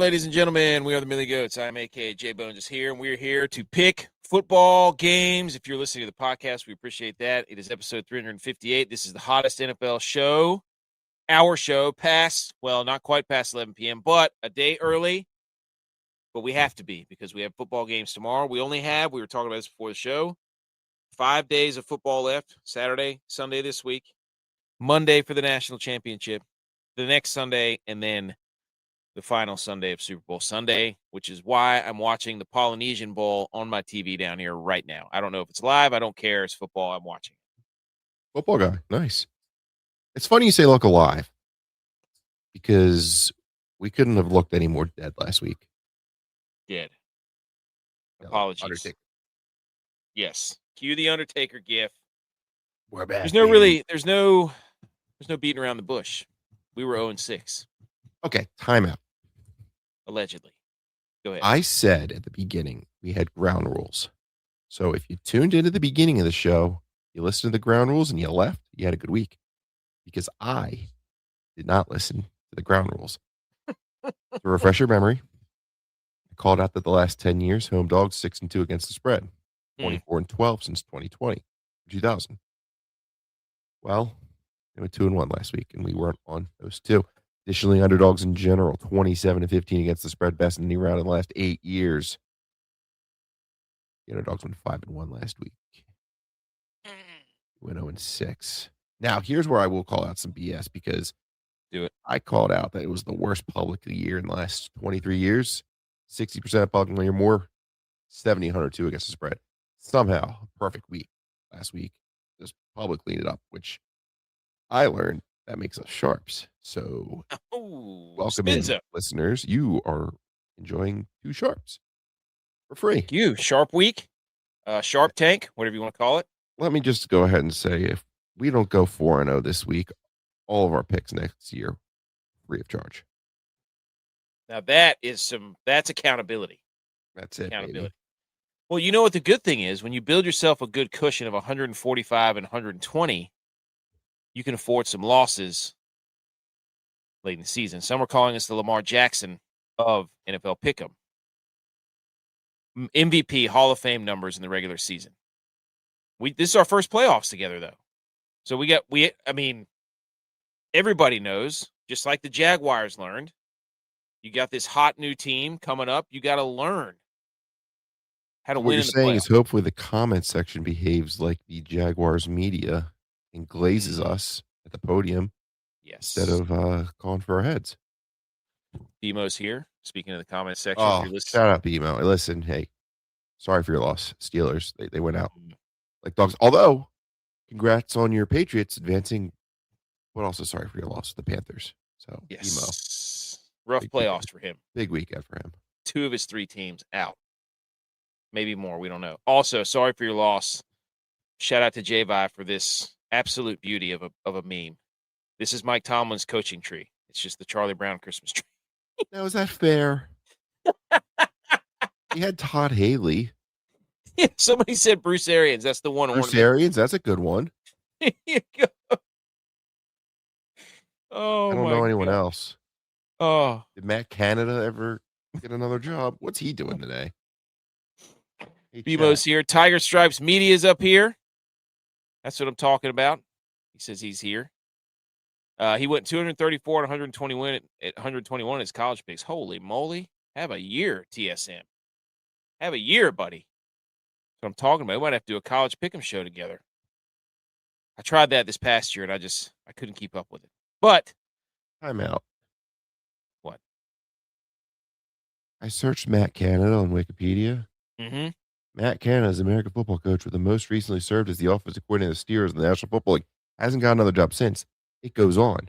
ladies and gentlemen? We are the Millie Goats. I'm a.k.a. JBonez is here, and we're here to pick football games. If you're listening to the podcast, we appreciate that. It is episode 358. This is the hottest NFL show, our show, not quite past 11 p.m., but a day early. But we have to be because we have football games tomorrow. We were talking about this before the show, 5 days of football left, Saturday, Sunday this week, Monday for the national championship, the next Sunday, and then the final Sunday of Super Bowl Sunday, which is why I'm watching the Polynesian Bowl on my TV down here right now. I don't know if it's live. I don't care. It's football. I'm watching. Football guy. Nice. It's funny you say look alive because we couldn't have looked any more dead last week. Dead. Apologies. Undertaker. Yes. Cue the Undertaker gif. We're back. There's no beating around the bush. We were 0-6. Okay, timeout. Allegedly. Go ahead. I said at the beginning we had ground rules. So if you tuned into the beginning of the show, you listened to the ground rules and you left, you had a good week. Because I did not listen to the ground rules. To refresh your memory, I called out that the last 10 years, home dogs 6-2 against the spread. 24-12 since 2000. Well, they went 2-1 last week, and we weren't on those two. Additionally, underdogs in general, 27-15 against the spread, best in any round in the last 8 years. The underdogs went 5-1 last week. We went 0-6. Now, here's where I will call out some BS because do it. I called out that it was the worst public year in the last 23 years. 60% of public money or more, 70-102 against the spread. Somehow, perfect week last week. Just public cleaned it up, which I learned that makes us sharps. So, welcome in, listeners. You are enjoying 2 sharps for free. Thank you. Sharp week, sharp tank, whatever you want to call it. Let me just go ahead and say, if we don't go 4-0 this week, all of our picks next year free of charge. Now that's accountability. That's it, accountability. baby. Well, you know what the good thing is? When you build yourself a good cushion of 145 and 120, you can afford some losses late in the season. Some are calling us the Lamar Jackson of NFL Pick'em. MVP, Hall of Fame numbers in the regular season. This is our first playoffs together, though. So everybody knows, just like the Jaguars learned, you got this hot new team coming up. You got to learn how to win in the playoffs. What you're saying is hopefully the comment section behaves like the Jaguars media and glazes us at the podium instead of calling for our heads. BMO's here. Speaking of the comment section. Oh, shout out BMO. Listen, hey, sorry for your loss. Steelers, they went out like dogs. Although, congrats on your Patriots advancing, but also sorry for your loss to the Panthers. So, yes. BMO. Rough playoffs for him. Big weekend for him. 2 of his 3 teams out. Maybe more. We don't know. Also, sorry for your loss. Shout out to J-Vi for this absolute beauty of a meme. This is Mike Tomlin's coaching tree. It's just the Charlie Brown Christmas tree. Now, is that fair? He had Todd Haley. Yeah, somebody said Bruce Arians. That's the one. Bruce Arians, that's a good one. There you go. Oh, I don't know anyone else. Oh, did Matt Canada ever get another job? What's he doing today? BMO's here. Tiger Stripes Media's up here. That's what I'm talking about. He says he's here. He went 234 and 121 at 121 in his college picks. Holy moly. Have a year, TSM. Have a year, buddy. That's what I'm talking about. We might have to do a college pick'em show together. I tried that this past year, and I couldn't keep up with it. But I'm out. What? I searched Matt Canada on Wikipedia. Mm-hmm. Matt Canada is an American football coach with the most recently served as the offensive coordinator of the Steelers in the National Football League. Hasn't got another job since. It goes on.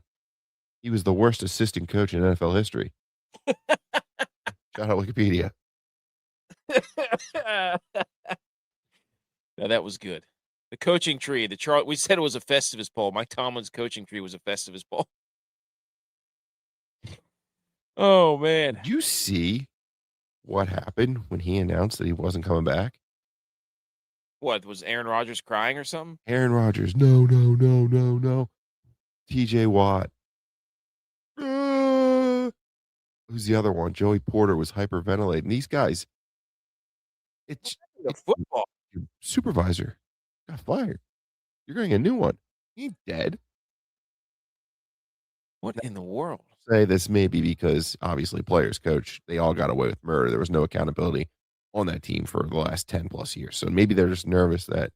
He was the worst assistant coach in NFL history. Shout out Wikipedia. Now that was good. The coaching tree. We said it was a Festivus poll. Mike Tomlin's coaching tree was a Festivus poll. Oh man! Did you see what happened when he announced that he wasn't coming back? What, was Aaron Rodgers crying or something? Aaron Rodgers, no. TJ Watt. who's the other one? Joey Porter was hyperventilating. These guys, it's The it's football. your supervisor got fired. You're getting a new one. He ain't dead. What in the world? Say this may be because obviously players, coach, they all got away with murder. There was no accountability on that team for the last 10 plus years. So maybe they're just nervous that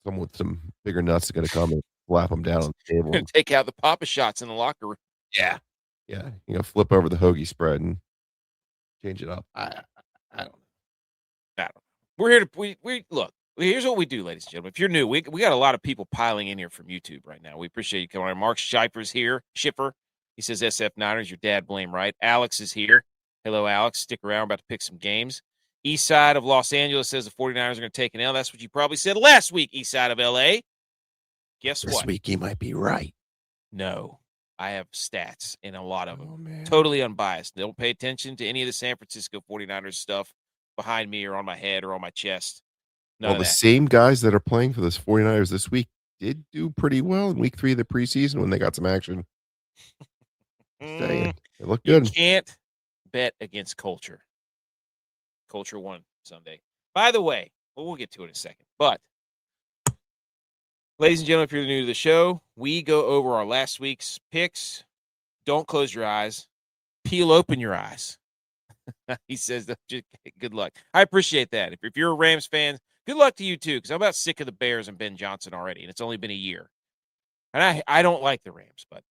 someone with some bigger nuts is going to come and slap them down on the table. And, Take out the Papa shots in the locker room. yeah. Yeah. Flip over the hoagie spread and change it up. I don't know. I don't know. We're here to we look. Here's what we do, ladies and gentlemen. If you're new, we got a lot of people piling in here from YouTube right now. We appreciate you coming on. Mark Schiffer's here. Schiffer. He says SF Niners, your dad blame right. Alex is here. Hello, Alex. Stick around. We're about to pick some games. East side of Los Angeles says the 49ers are going to take an L. That's what you probably said last week, east side of LA. Guess what? This week he might be right. No. I have stats in a lot of them. Oh, man. Totally unbiased. Don't pay attention to any of the San Francisco 49ers stuff behind me or on my head or on my chest. Well, the same guys that are playing for this 49ers this week did do pretty well in week 3 of the preseason when they got some action. Saying it looked good. You can't bet against culture. Culture won Sunday. By the way, we'll get to it in a second. But, ladies and gentlemen, if you're new to the show, we go over our last week's picks. Don't close your eyes. Peel open your eyes. He says, good luck. I appreciate that. If you're a Rams fan, good luck to you too, because I'm about sick of the Bears and Ben Johnson already, and it's only been a year. And I don't like the Rams, but.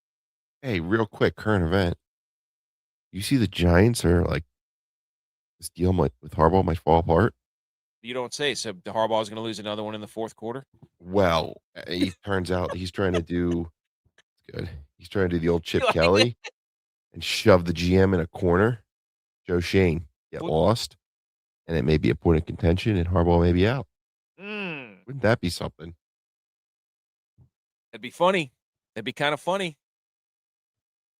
Hey, real quick, current event. You see the Giants are like, this deal with Harbaugh might fall apart? You don't say. So Harbaugh is going to lose another one in the fourth quarter? Well, it turns out he's trying to do good. He's trying to do the old Chip Kelly and shove the GM in a corner. Joe Shane get lost, and it may be a point of contention, and Harbaugh may be out. Wouldn't that be something? That'd be funny. That'd be kind of funny.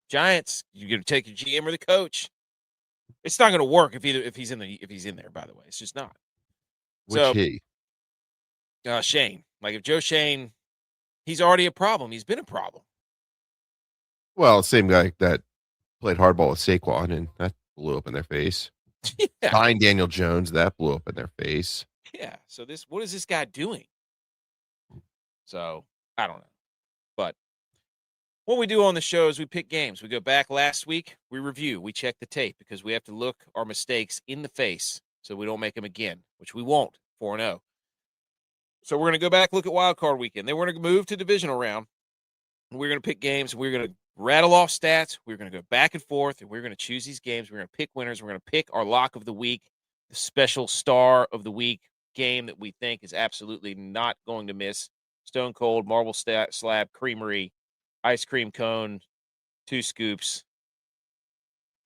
Giants, you're going to take your GM or the coach. It's not going to work if he's in there. By the way, it's just not. Which Shane. Like if Joe Shane, he's already a problem. He's been a problem. Well, same guy that played hardball with Saquon, and that blew up in their face. Yeah. Signed Daniel Jones, that blew up in their face. Yeah. So what is this guy doing? So I don't know. But what we do on the show is we pick games. We go back last week, we review, we check the tape because we have to look our mistakes in the face so we don't make them again, which we won't, 4-0. So we're going to go back, look at wild card weekend. Then we're going to move to divisional round. We're going to pick games. We're going to rattle off stats. We're going to go back and forth, and we're going to choose these games. We're going to pick winners. We're going to pick our lock of the week, the special star of the week game that we think is absolutely not going to miss. Stone Cold, Marble Slab, Creamery, Ice Cream Cone, 2 scoops.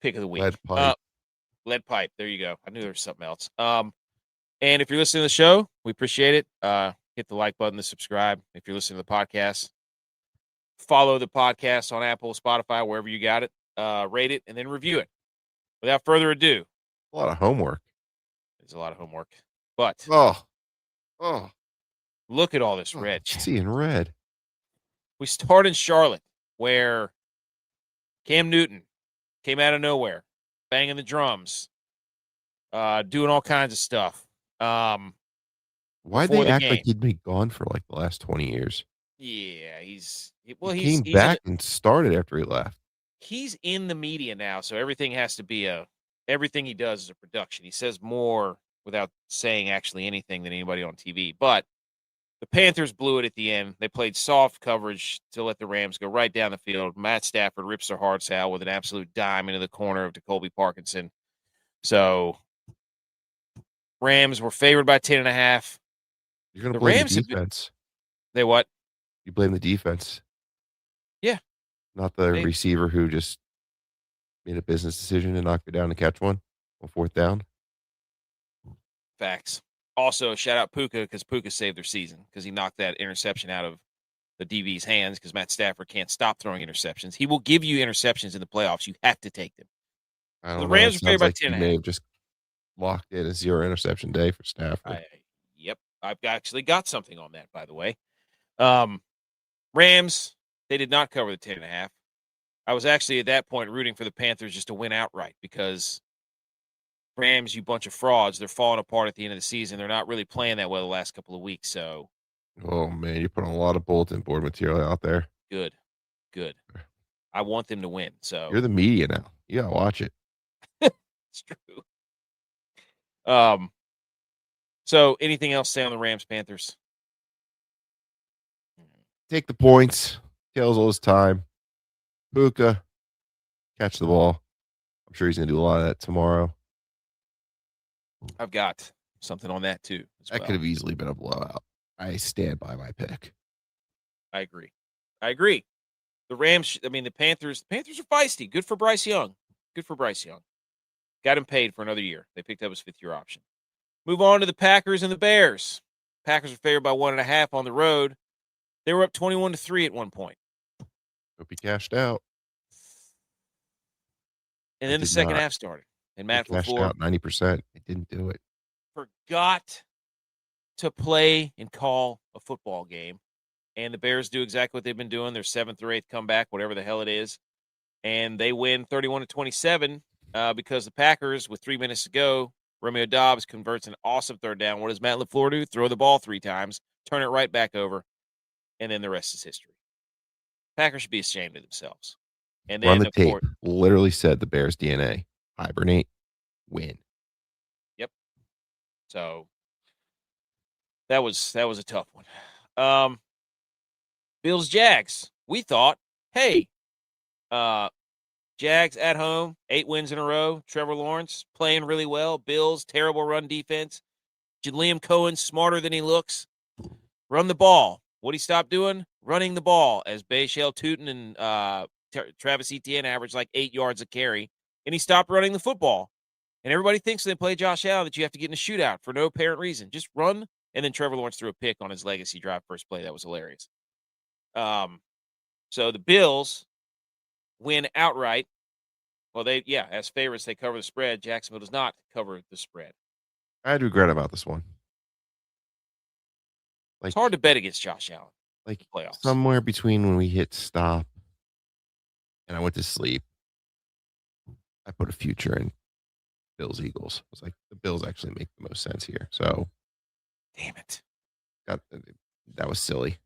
Pick of the week. Lead pipe. There you go. I knew there was something else. And if you're listening to the show, we appreciate it. Hit the like button, the subscribe. If you're listening to the podcast, follow the podcast on Apple, Spotify, wherever you got it. Rate it, and then review it. Without further ado. A lot of homework. There's a lot of homework. But. Oh. Look at all this red. Seeing red. We start in Charlotte, where Cam Newton came out of nowhere, banging the drums, doing all kinds of stuff. Why'd they act like he'd been gone for like the last 20 years? Yeah, he came back and started after he left. He's in the media now, so everything has to be everything he does is a production. He says more without saying actually anything than anybody on TV. But the Panthers blew it at the end. They played soft coverage to let the Rams go right down the field. Matt Stafford rips their hearts out with an absolute dime into the corner of Jacoby Parkinson. So Rams were favored by 10.5. You're going to blame the defense. They what? You blame the defense. Yeah. Not the receiver who just made a business decision to knock it down to catch one on 4th down. Facts. Also, shout out Puka because Puka saved their season because he knocked that interception out of the DB's hands because Matt Stafford can't stop throwing interceptions. He will give you interceptions in the playoffs. You have to take them. The Rams are favored by 10.5. He may have just locked in a 0 interception day for Stafford. Yep. I've actually got something on that, by the way. Rams, they did not cover the 10.5. I was actually at that point rooting for the Panthers just to win outright because Rams, you bunch of frauds, they're falling apart at the end of the season. They're not really playing that well the last couple of weeks. So Oh man, you're putting a lot of bulletin board material out there. good. I want them to win. So You're the media now. You gotta watch it. it's true. So anything else say on the Rams Panthers? Take the points. Tails all his time. Puka, catch the ball. I'm sure he's gonna do a lot of that tomorrow. I've got something on that too. That could have easily been a blowout. I stand by my pick. I agree. The Rams, the Panthers are feisty. Good for Bryce Young. Got him paid for another year. They picked up his 5th-year option. Move on to the Packers and the Bears. Packers are favored by 1.5 on the road. They were up 21-3 at one point. Hope he cashed out. And then the second half started. And Matt cashed LaFleur out 90%. They didn't do it. Forgot to play and call a football game. And the Bears do exactly what they've been doing. Their 7th or 8th comeback, whatever the hell it is. And they win 31-27 because the Packers, with 3 minutes to go, Romeo Doubs converts an awesome third down. What does Matt LaFleur do? Throw the ball 3 times, turn it right back over, and then the rest is history. Packers should be ashamed of themselves. And then, Run the tape. Literally said the Bears' DNA. Hibernate, win. Yep. So that was a tough one. Bills Jags. We thought, hey, Jags at home, 8 wins in a row. Trevor Lawrence playing really well. Bills, terrible run defense. Liam Cohen, smarter than he looks. Run the ball. What'd he stop doing? Running the ball, as Bayshell Tootin and Travis Etienne averaged like 8 yards a carry, and he stopped running the football. And everybody thinks when they play Josh Allen that you have to get in a shootout for no apparent reason. Just run. And then Trevor Lawrence threw a pick on his legacy drive first play. That was hilarious. So the Bills win outright. Well, as favorites, they cover the spread. Jacksonville does not cover the spread. I had regret about this one. It's hard to bet against Josh Allen. Like playoffs. Somewhere between when we hit stop and I went to sleep, I put a future in Bills Eagles. I was like, the Bills actually make the most sense here. So, damn it, that was silly.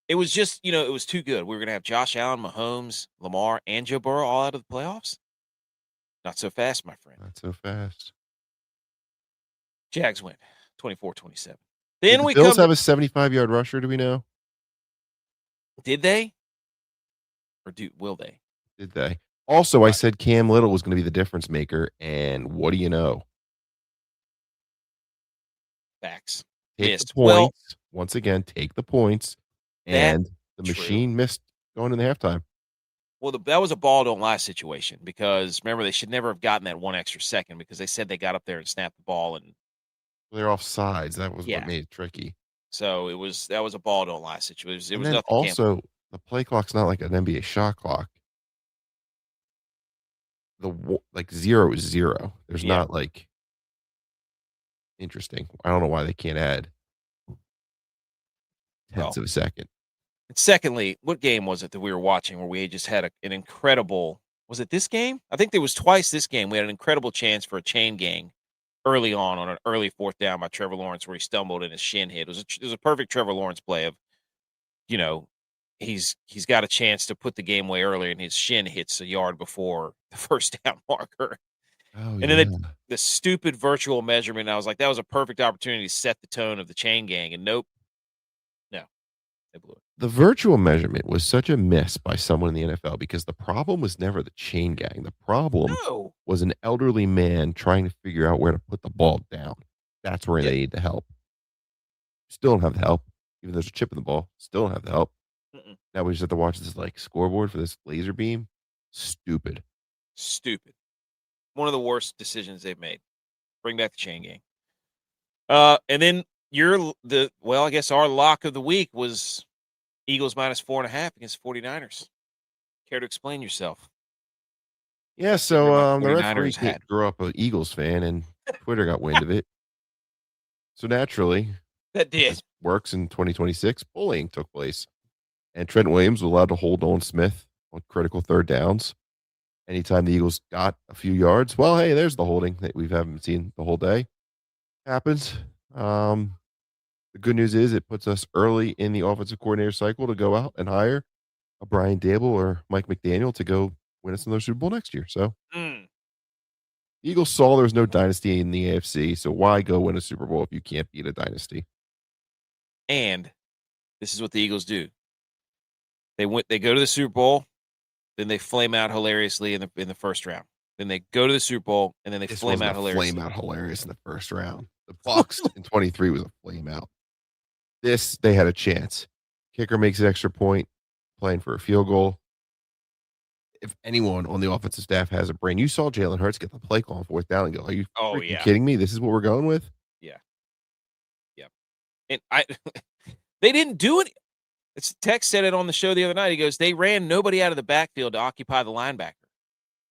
It was just, it was too good. We were going to have Josh Allen, Mahomes, Lamar, and Joe Burrow all out of the playoffs. Not so fast, my friend. Not so fast. Jags win 24-27. Then the Bills have a 75-yard rusher, do we know? Did they? Or will they? Did they? Also, I said Cam Little was going to be the difference maker, and what do you know? Facts. Take the points. Once again, take the points. And the machine missed going in the halftime. Well, that was a ball don't lie situation because, remember, they should never have gotten that 1 extra second because they said they got up there and snapped the ball. And they're off sides. That was what made it tricky. So that was a ball don't lie situation. It was nothing. Also, the play clock's not like an NBA shot clock. The 0 is 0. There's not like interesting. I don't know why they can't add tenths of a second. And secondly, what game was it that we were watching where we just had an incredible? Was it this game? I think there was twice this game. We had an incredible chance for a chain gang early on an early 4th down by Trevor Lawrence where he stumbled and his shin hit. It was a perfect Trevor Lawrence play of, he's got a chance to put the game away earlier and his shin hits a yard before the 1st down marker. Oh, and then the stupid virtual measurement. I was like, that was a perfect opportunity to set the tone of the chain gang. And nope. No, they blew it. The virtual measurement was such a miss by someone in the NFL because the problem was never the chain gang. The problem was an elderly man trying to figure out where to put the ball down. That's where they need the help. Still don't have the help. Even though there's a chip in the ball, still don't have the help. Now we just have to watch this scoreboard for this laser beam. Stupid. One of the worst decisions they've made. Bring back the chain gang. And then I guess our lock of the week was Eagles minus 4.5 against 49ers. Care to explain yourself? Yeah, so the referee grew up an Eagles fan, and Twitter got wind of it. So naturally, that did works in 2026. Bullying took place, and Trent Williams was allowed to hold Nolan Smith on critical third downs. Anytime the Eagles got a few yards, well, hey, there's the holding that we haven't seen the whole day. Happens. The good news is it puts us early in the offensive coordinator cycle to go out and hire a Brian Dable or Mike McDaniel to go win us another Super Bowl next year. So the Eagles saw there was no dynasty in the AFC, so why go win a Super Bowl if you can't beat a dynasty? And this is what the Eagles do. They go to the Super Bowl, then they flame out hilariously in the first round. Then they go to the Super Bowl, and then they flame out hilariously. Flame out hilarious in the first round. The Bucs in 23 was a flame out. This, they had a chance. Kicker makes an extra point, playing for a field goal. If anyone on the offensive staff has a brain, you saw Jalen Hurts get the play call on fourth down and go, are you kidding me? This is what we're going with? Yeah. And they didn't do it. Tex said it on the show the other night. He goes, they ran nobody out of the backfield to occupy the linebacker.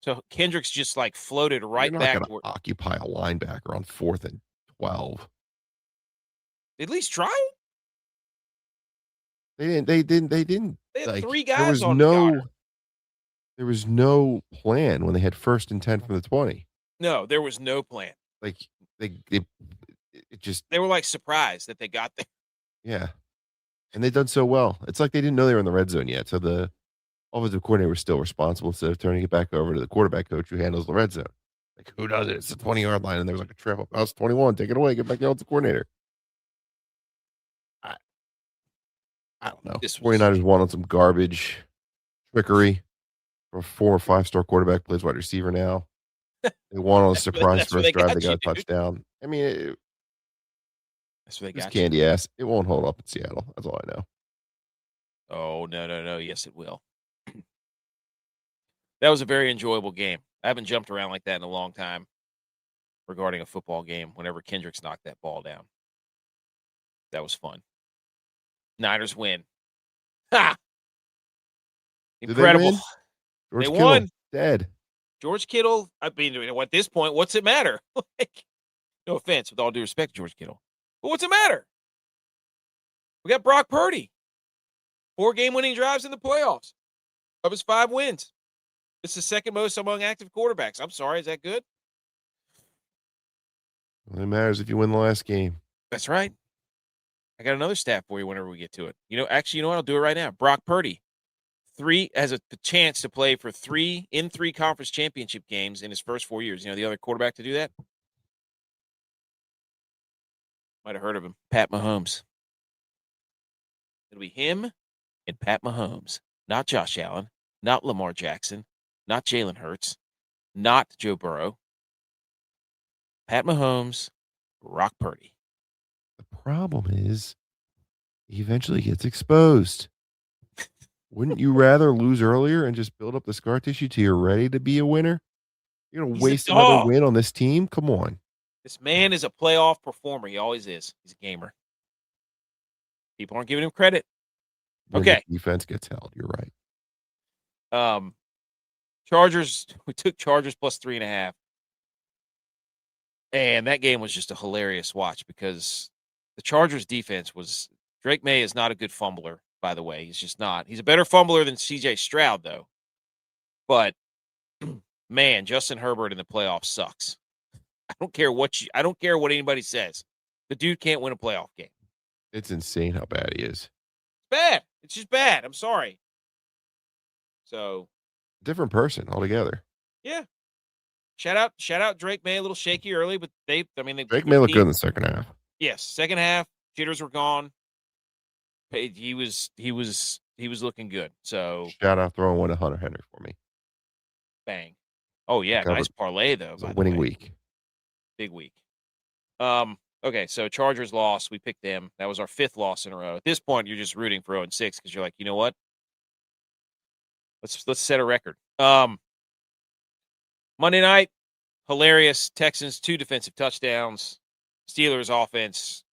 So Kendricks just like floated right back. You're not going to occupy a linebacker on 4th and 12. At least try it. They didn't. They had 3 guys on the guard. There was no plan when they had 1st and 10 from the 20. No, there was no plan. Like they were like surprised that they got there. Yeah. And they've done so well. It's like they didn't know they were in the red zone yet. So the offensive coordinator was still responsible instead of turning it back over to the quarterback coach who handles the red zone. Like, who does it? It's the 20-yard line, and there was like a trip up. Oh, it's 21. Take it away. Get back to the offensive coordinator. I don't know. 49ers won on some garbage trickery for a 4 or 5-star quarterback, plays wide receiver now. They won on a surprise first drive. They got a touchdown. I mean, that's what they got. Candy ass. It won't hold up in Seattle. That's all I know. Oh, no. Yes, it will. That was a very enjoyable game. I haven't jumped around like that in a long time regarding a football game whenever Kendricks knocked that ball down. That was fun. Niners win. Ha! Incredible. They won. Dead. George Kittle, I mean, at this point, what's it matter? No offense, with all due respect to George Kittle. But what's it matter? We got Brock Purdy. 4 game-winning drives in the playoffs of his 5 wins. It's the second most among active quarterbacks. I'm sorry, is that good? Well, it matters if you win the last game. That's right. I got another stat for you whenever we get to it. Actually, you know what? I'll do it right now. Brock Purdy. 3 has a chance to play for 3 conference championship games in his first 4 years. You know the other quarterback to do that? Might have heard of him. Pat Mahomes. It'll be him and Pat Mahomes. Not Josh Allen. Not Lamar Jackson. Not Jalen Hurts. Not Joe Burrow. Pat Mahomes, Brock Purdy. The problem is he eventually gets exposed. Wouldn't you rather lose earlier and just build up the scar tissue till you're ready to be a winner? You're going to waste another win on this team? Come on. This man is a playoff performer. He always is. He's a gamer. People aren't giving him credit. Okay. Defense gets held. You're right. Chargers. We took Chargers plus 3.5. And that game was just a hilarious watch because the Chargers defense was – Drake May is not a good fumbler, by the way. He's just not. He's a better fumbler than C.J. Stroud, though. But, man, Justin Herbert in the playoffs sucks. I don't care what anybody says. The dude can't win a playoff game. It's insane how bad he is. It's bad. It's just bad. I'm sorry. So. Different person altogether. Yeah. Shout out Drake May, a little shaky early, but Drake May looked good in the second half. Yes, second half, jitters were gone. He was looking good. So shout out throwing one to Hunter Henry for me. Bang. Oh yeah, nice parlay though. It was a winning week. Big week. Okay, so Chargers lost. We picked them. That was our 5th loss in a row. At this point, you're just rooting for 0-6 because you're like, you know what? Let's set a record. Monday night, hilarious. Texans 2 defensive touchdowns. Steelers offense.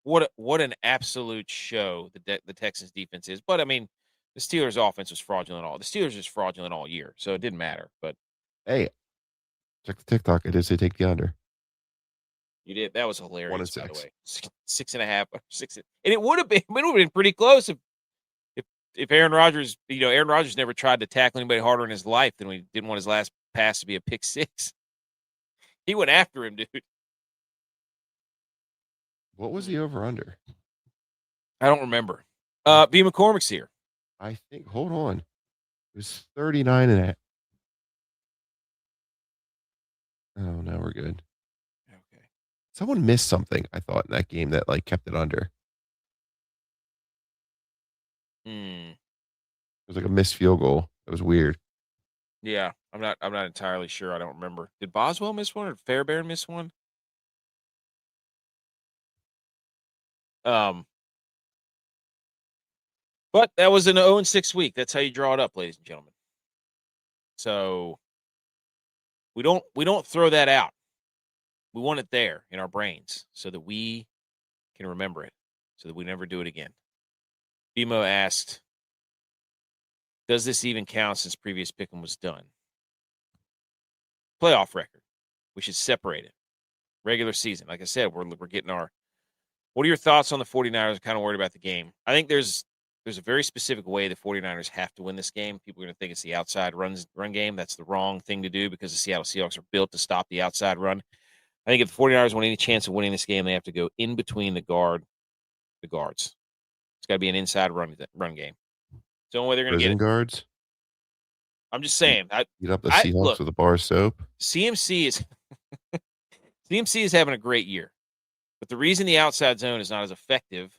What an absolute show the Texans defense is. But I mean, the Steelers offense was fraudulent all. The Steelers was fraudulent all year, so it didn't matter. But hey, check the TikTok. I did say take the under. You did. That was hilarious. 1-6. By the way, 6.5, 6, and it would have been pretty close if if Aaron Rodgers, Aaron Rodgers never tried to tackle anybody harder in his life than he didn't want his last pass to be a pick six. He went after him, dude. What was the over under? I don't remember. B. McCormick's here. I think, hold on. It was 39 and a half. Oh, no, we're good. Okay. Someone missed something, I thought, in that game that kept it under. It was like a missed field goal. It was weird. Yeah, I'm not entirely sure. I don't remember. Did Boswell miss one or Fairbairn miss one? But that was an 0-6 week. That's how you draw it up, ladies and gentlemen. So we don't throw that out. We want it there in our brains so that we can remember it, so that we never do it again. BMO asked, does this even count since previous pick'em was done? Playoff record. We should separate it. Regular season. Like I said, we're getting our. What are your thoughts on the 49ers? I'm kind of worried about the game. I think there's a very specific way the 49ers have to win this game. People are going to think it's the outside run game. That's the wrong thing to do because the Seattle Seahawks are built to stop the outside run. I think if the 49ers want any chance of winning this game, they have to go in between the guards. It's got to be an inside run game. It's the only way they're going to get it. Guards? I'm just saying. Beat up the Seahawks with a bar of soap. CMC is having a great year. But the reason the outside zone is not as effective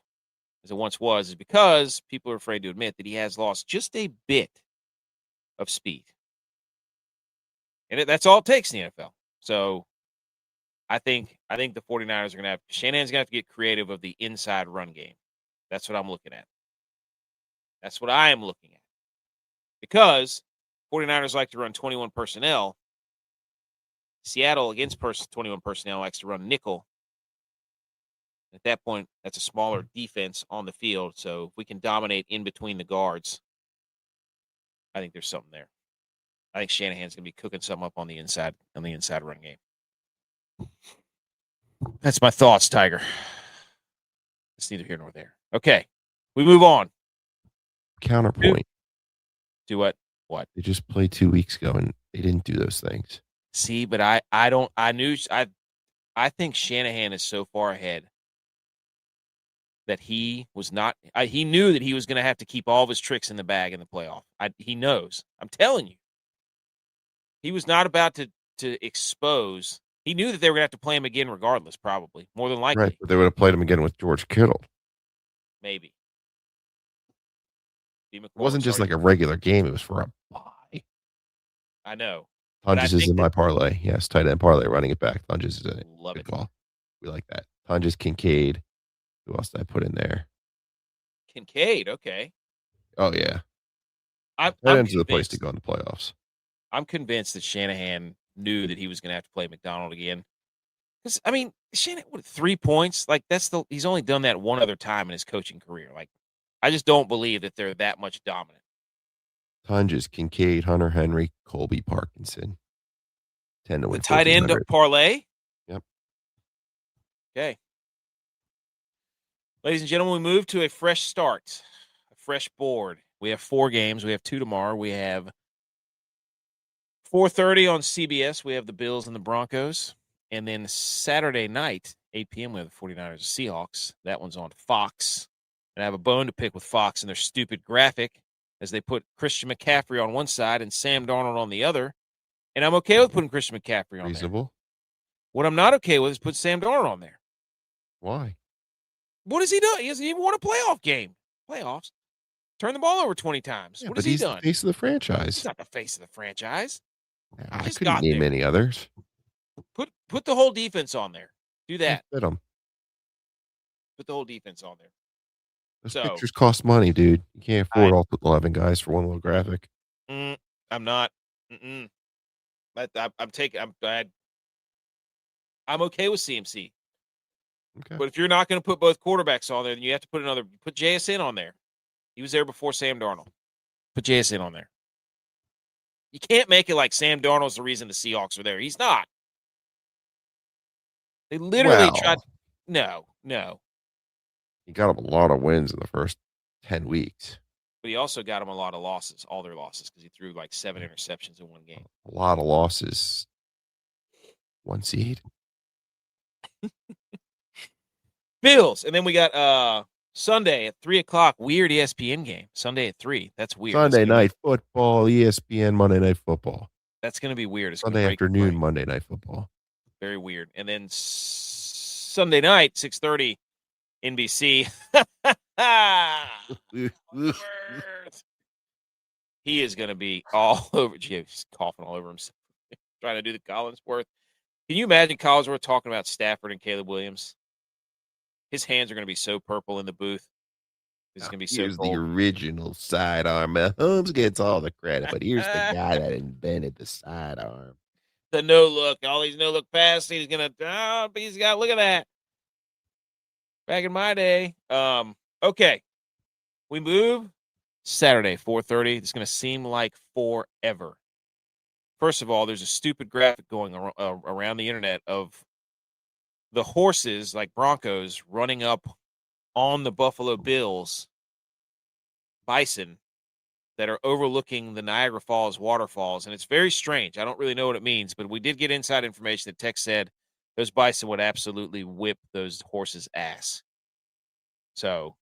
as it once was is because people are afraid to admit that he has lost just a bit of speed. And that's all it takes in the NFL. So I think the 49ers are going to have – Shanahan's going to have to get creative of the inside run game. That's what I'm looking at. That's what I am looking at. Because 49ers like to run 21 personnel. Seattle against 21 personnel likes to run nickel. At that point, that's a smaller defense on the field. So if we can dominate in between the guards, I think there's something there. I think Shanahan's going to be cooking something up on the inside run game. That's my thoughts, Tiger. It's neither here nor there. Okay, we move on. Counterpoint. Do what? What? They just played 2 weeks ago, and they didn't do those things. See, but I think Shanahan is so far ahead that he was not. He knew that he was going to have to keep all of his tricks in the bag in the playoff. He knows. I'm telling you, he was not about to expose. He knew that they were going to have to play him again, regardless. Probably more than likely. Right, but they would have played him again with George Kittle. Maybe. It wasn't just like a regular game; it was for a bye. I know. Tunges is in my parlay. Yes, tight end parlay, running it back. Tunges is in it. Love it. Call. We like that. Tunges, Kincaid. Who else did I put in there? Kincaid, okay. Oh, yeah. I'm the place to go in the playoffs. I'm convinced that Shanahan knew that he was going to have to play McDonald again. Because, I mean, Shanahan, 3 points? Like, he's only done that one other time in his coaching career. Like, I just don't believe that they're that much dominant. Tunges, Kincaid, Hunter Henry, Colby Parkinson. 10 to win. The tight end parlay? Yep. Okay. Ladies and gentlemen, we move to a fresh start, a fresh board. We have 4 games. We have 2 tomorrow. We have 4:30 on CBS. We have the Bills and the Broncos. And then Saturday night, 8 p.m., we have the 49ers and Seahawks. That one's on Fox. And I have a bone to pick with Fox and their stupid graphic as they put Christian McCaffrey on one side and Sam Darnold on the other. And I'm okay with putting Christian McCaffrey on Reasonable. there. What I'm not okay with is put Sam Darnold on there. Why? What has he done? He hasn't even won a playoff game. Playoffs. Turn the ball over 20 times. Yeah, what has he done? He's the face of the franchise. He's not the face of the franchise. I couldn't name any others. Put the whole defense on there. Do that. Put the whole defense on there. Those pictures cost money, dude. You can't afford all 11 guys for one little graphic. I'm not. I'm taking. I'm okay with CMC. Okay. But if you're not going to put both quarterbacks on there, then you have to put JSN on there. He was there before Sam Darnold. Put JSN on there. You can't make it like Sam Darnold's the reason the Seahawks are there. He's not. They literally tried. No. He got up a lot of wins in the first 10 weeks. But he also got them a lot of losses, all their losses, because he threw like 7 interceptions in one game. A lot of losses. 1 seed. Bills. And then we got Sunday at 3:00. Weird ESPN game. Sunday at 3. That's weird. Sunday night football, ESPN, Monday Night Football. That's going to be weird. It's Sunday afternoon, Monday Night Football. Very weird. And then Sunday night, 6:30, NBC. He is going to be all over. He's coughing all over himself, trying to do the Collinsworth. Can you imagine Collinsworth talking about Stafford and Caleb Williams? His hands are going to be so purple in the booth. It's going to be so Here's cold. the original sidearm. Mahomes gets all the credit, but here's the guy that invented the sidearm. The no look, all these no look passes. He's going to, he's got, look at that. Back in my day. Okay. We move Saturday, 4:30. It's going to seem like forever. First of all, there's a stupid graphic going around the internet of the horses, like Broncos, running up on the Buffalo Bills bison that are overlooking the Niagara Falls waterfalls. And it's very strange. I don't really know what it means, but we did get inside information that Tech said those bison would absolutely whip those horses' ass. So,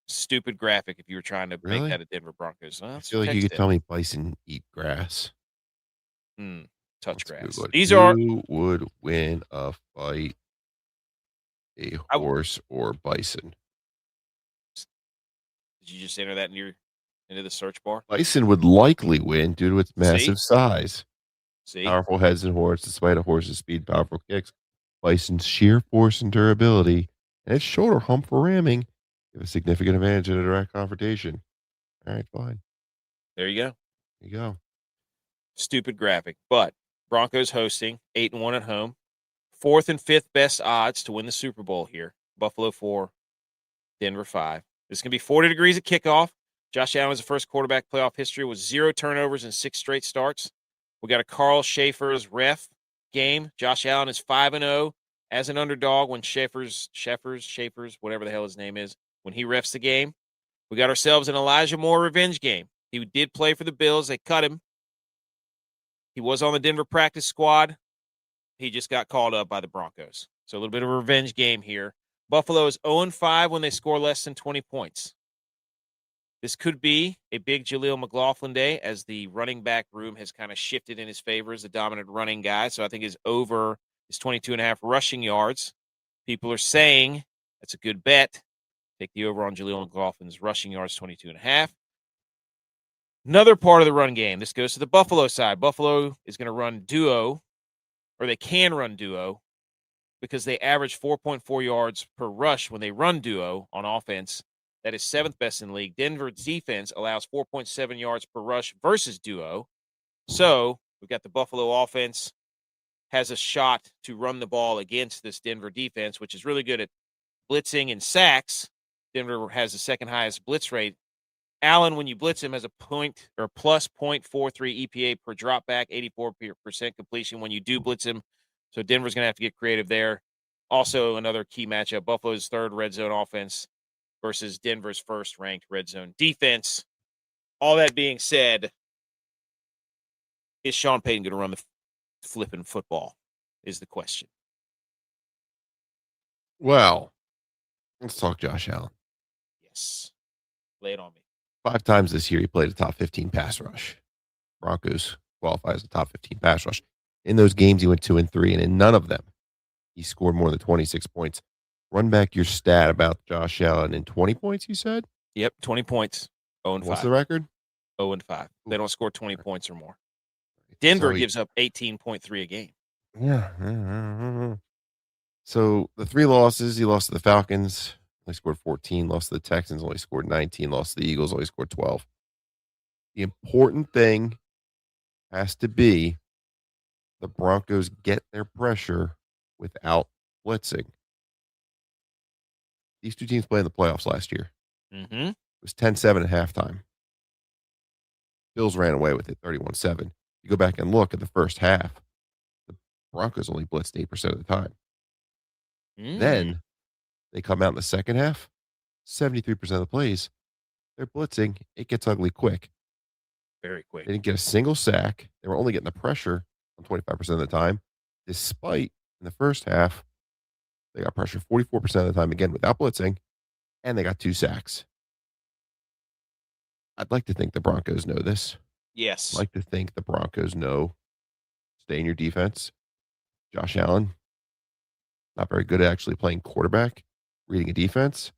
stupid graphic if you were trying to make that a Denver Broncos. Well, I feel like you could tell me bison eat grass. Touch grass. Who would win a fight? A horse or bison? Did you just enter that into the search bar? Bison would likely win due to its massive size. Powerful heads and horns, despite a horse's speed, powerful kicks. Bison's sheer force and durability and its shoulder hump for ramming give a significant advantage in a direct confrontation. All right, fine. There you go. There you go. Stupid graphic, but Broncos hosting 8-1 at home. 4th and 5th best odds to win the Super Bowl here. Buffalo 4, Denver 5. It's going to be 40 degrees at kickoff. Josh Allen is the first quarterback playoff history with 0 turnovers and 6 straight starts. We got a Carl Schaefer's ref game. Josh Allen is 5-0 as an underdog when Schaefer's, whatever the hell his name is, when he refs the game. We got ourselves an Elijah Moore revenge game. He did play for the Bills. They cut him. He was on the Denver practice squad. He just got called up by the Broncos. So a little bit of a revenge game here. Buffalo is 0-5 when they score less than 20 points. This could be a big Jaleel McLaughlin day as the running back room has kind of shifted in his favor as the dominant running guy. So I think his over is 22.5 rushing yards. People are saying that's a good bet. Take the over on Jaleel McLaughlin's rushing yards, 22.5. Another part of the run game. This goes to the Buffalo side. Buffalo is going to run duo, or they can run duo, because they average 4.4 yards per rush when they run duo on offense. That is 7th best in the league. Denver's defense allows 4.7 yards per rush versus duo. So we've got the Buffalo offense has a shot to run the ball against this Denver defense, which is really good at blitzing and sacks. Denver has the second highest blitz rate. Allen, when you blitz him, has a plus 0.43 EPA per drop back, 84% completion when you do blitz him. So Denver's going to have to get creative there. Also, another key matchup, Buffalo's 3rd red zone offense versus Denver's 1st ranked red zone defense. All that being said, is Sean Payton going to run the flipping football is the question. Well, let's talk Josh Allen. Yes. Lay it on me. 5 times this year, he played a top 15 pass rush. Broncos qualify as a top 15 pass rush. In those games, he went 2-3, and in none of them, he scored more than 26 points. Run back your stat about Josh Allen in 20 points, you said? Yep, 20 points. 0-5. What's the record? 0-5. They don't score 20 points or more. Denver gives up 18.3 a game. Yeah. So the 3 losses, he lost to the Falcons, only scored 14, lost to the Texans, only scored 19, lost to the Eagles, only scored 12. The important thing has to be the Broncos get their pressure without blitzing. These 2 teams played in the playoffs last year. Mm-hmm. It was 10-7 at halftime. Bills ran away with it, 31-7. You go back and look at the first half, the Broncos only blitzed 8% of the time. Then they come out in the second half, 73% of the plays, they're blitzing. It gets ugly quick. Very quick. They didn't get a single sack. They were only getting the pressure on 25% of the time, despite in the first half, they got pressure 44% of the time, again, without blitzing, and they got 2 sacks. I'd like to think the Broncos know this. I'd Yes. like to think the Broncos know stay in your defense. Josh Allen, not very good at actually playing quarterback, reading a defense.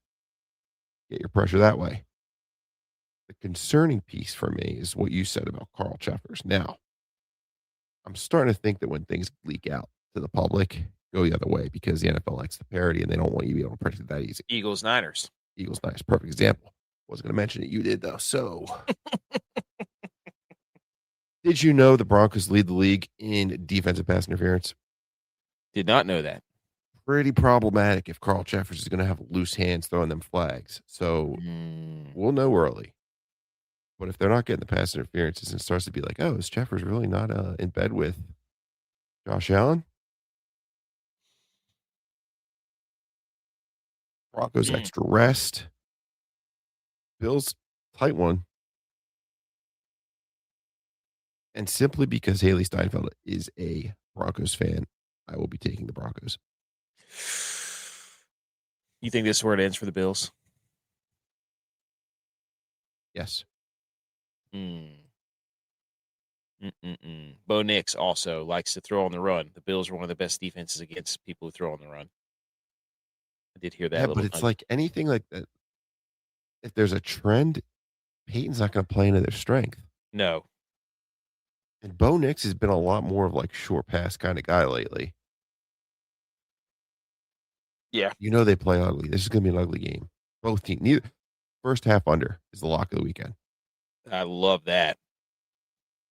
Get your pressure that way. The concerning piece for me is what you said about Carl Cheffers. Now, I'm starting to think that when things leak out to the public, go the other way because the NFL likes the parity and they don't want you to be able to predict it that easy. Eagles, Niners. Eagles, nice, perfect example. Wasn't going to mention it. You did, though. So, did you know the Broncos lead the league in defensive pass interference? Did not know that. Pretty problematic if Carl Cheffers is going to have loose hands throwing them flags. So, we'll know early. But if they're not getting the pass interferences and it starts to be like, oh, is Cheffers really not in bed with Josh Allen? Broncos extra rest. Bills tight one. And simply because Haley Steinfeld is a Broncos fan, I will be taking the Broncos. You think this is where it ends for the Bills? Yes. Bo Nix also likes to throw on the run. The Bills are one of the best defenses against people who throw on the run. I did hear that. Yeah, but it's like anything like that. If there's a trend, Peyton's not going to play into their strength. No. And Bo Nix has been a lot more of like short pass kind of guy lately. Yeah. You know they play ugly. This is going to be an ugly game. Both teams. Neither first half under is the lock of the weekend. I love that.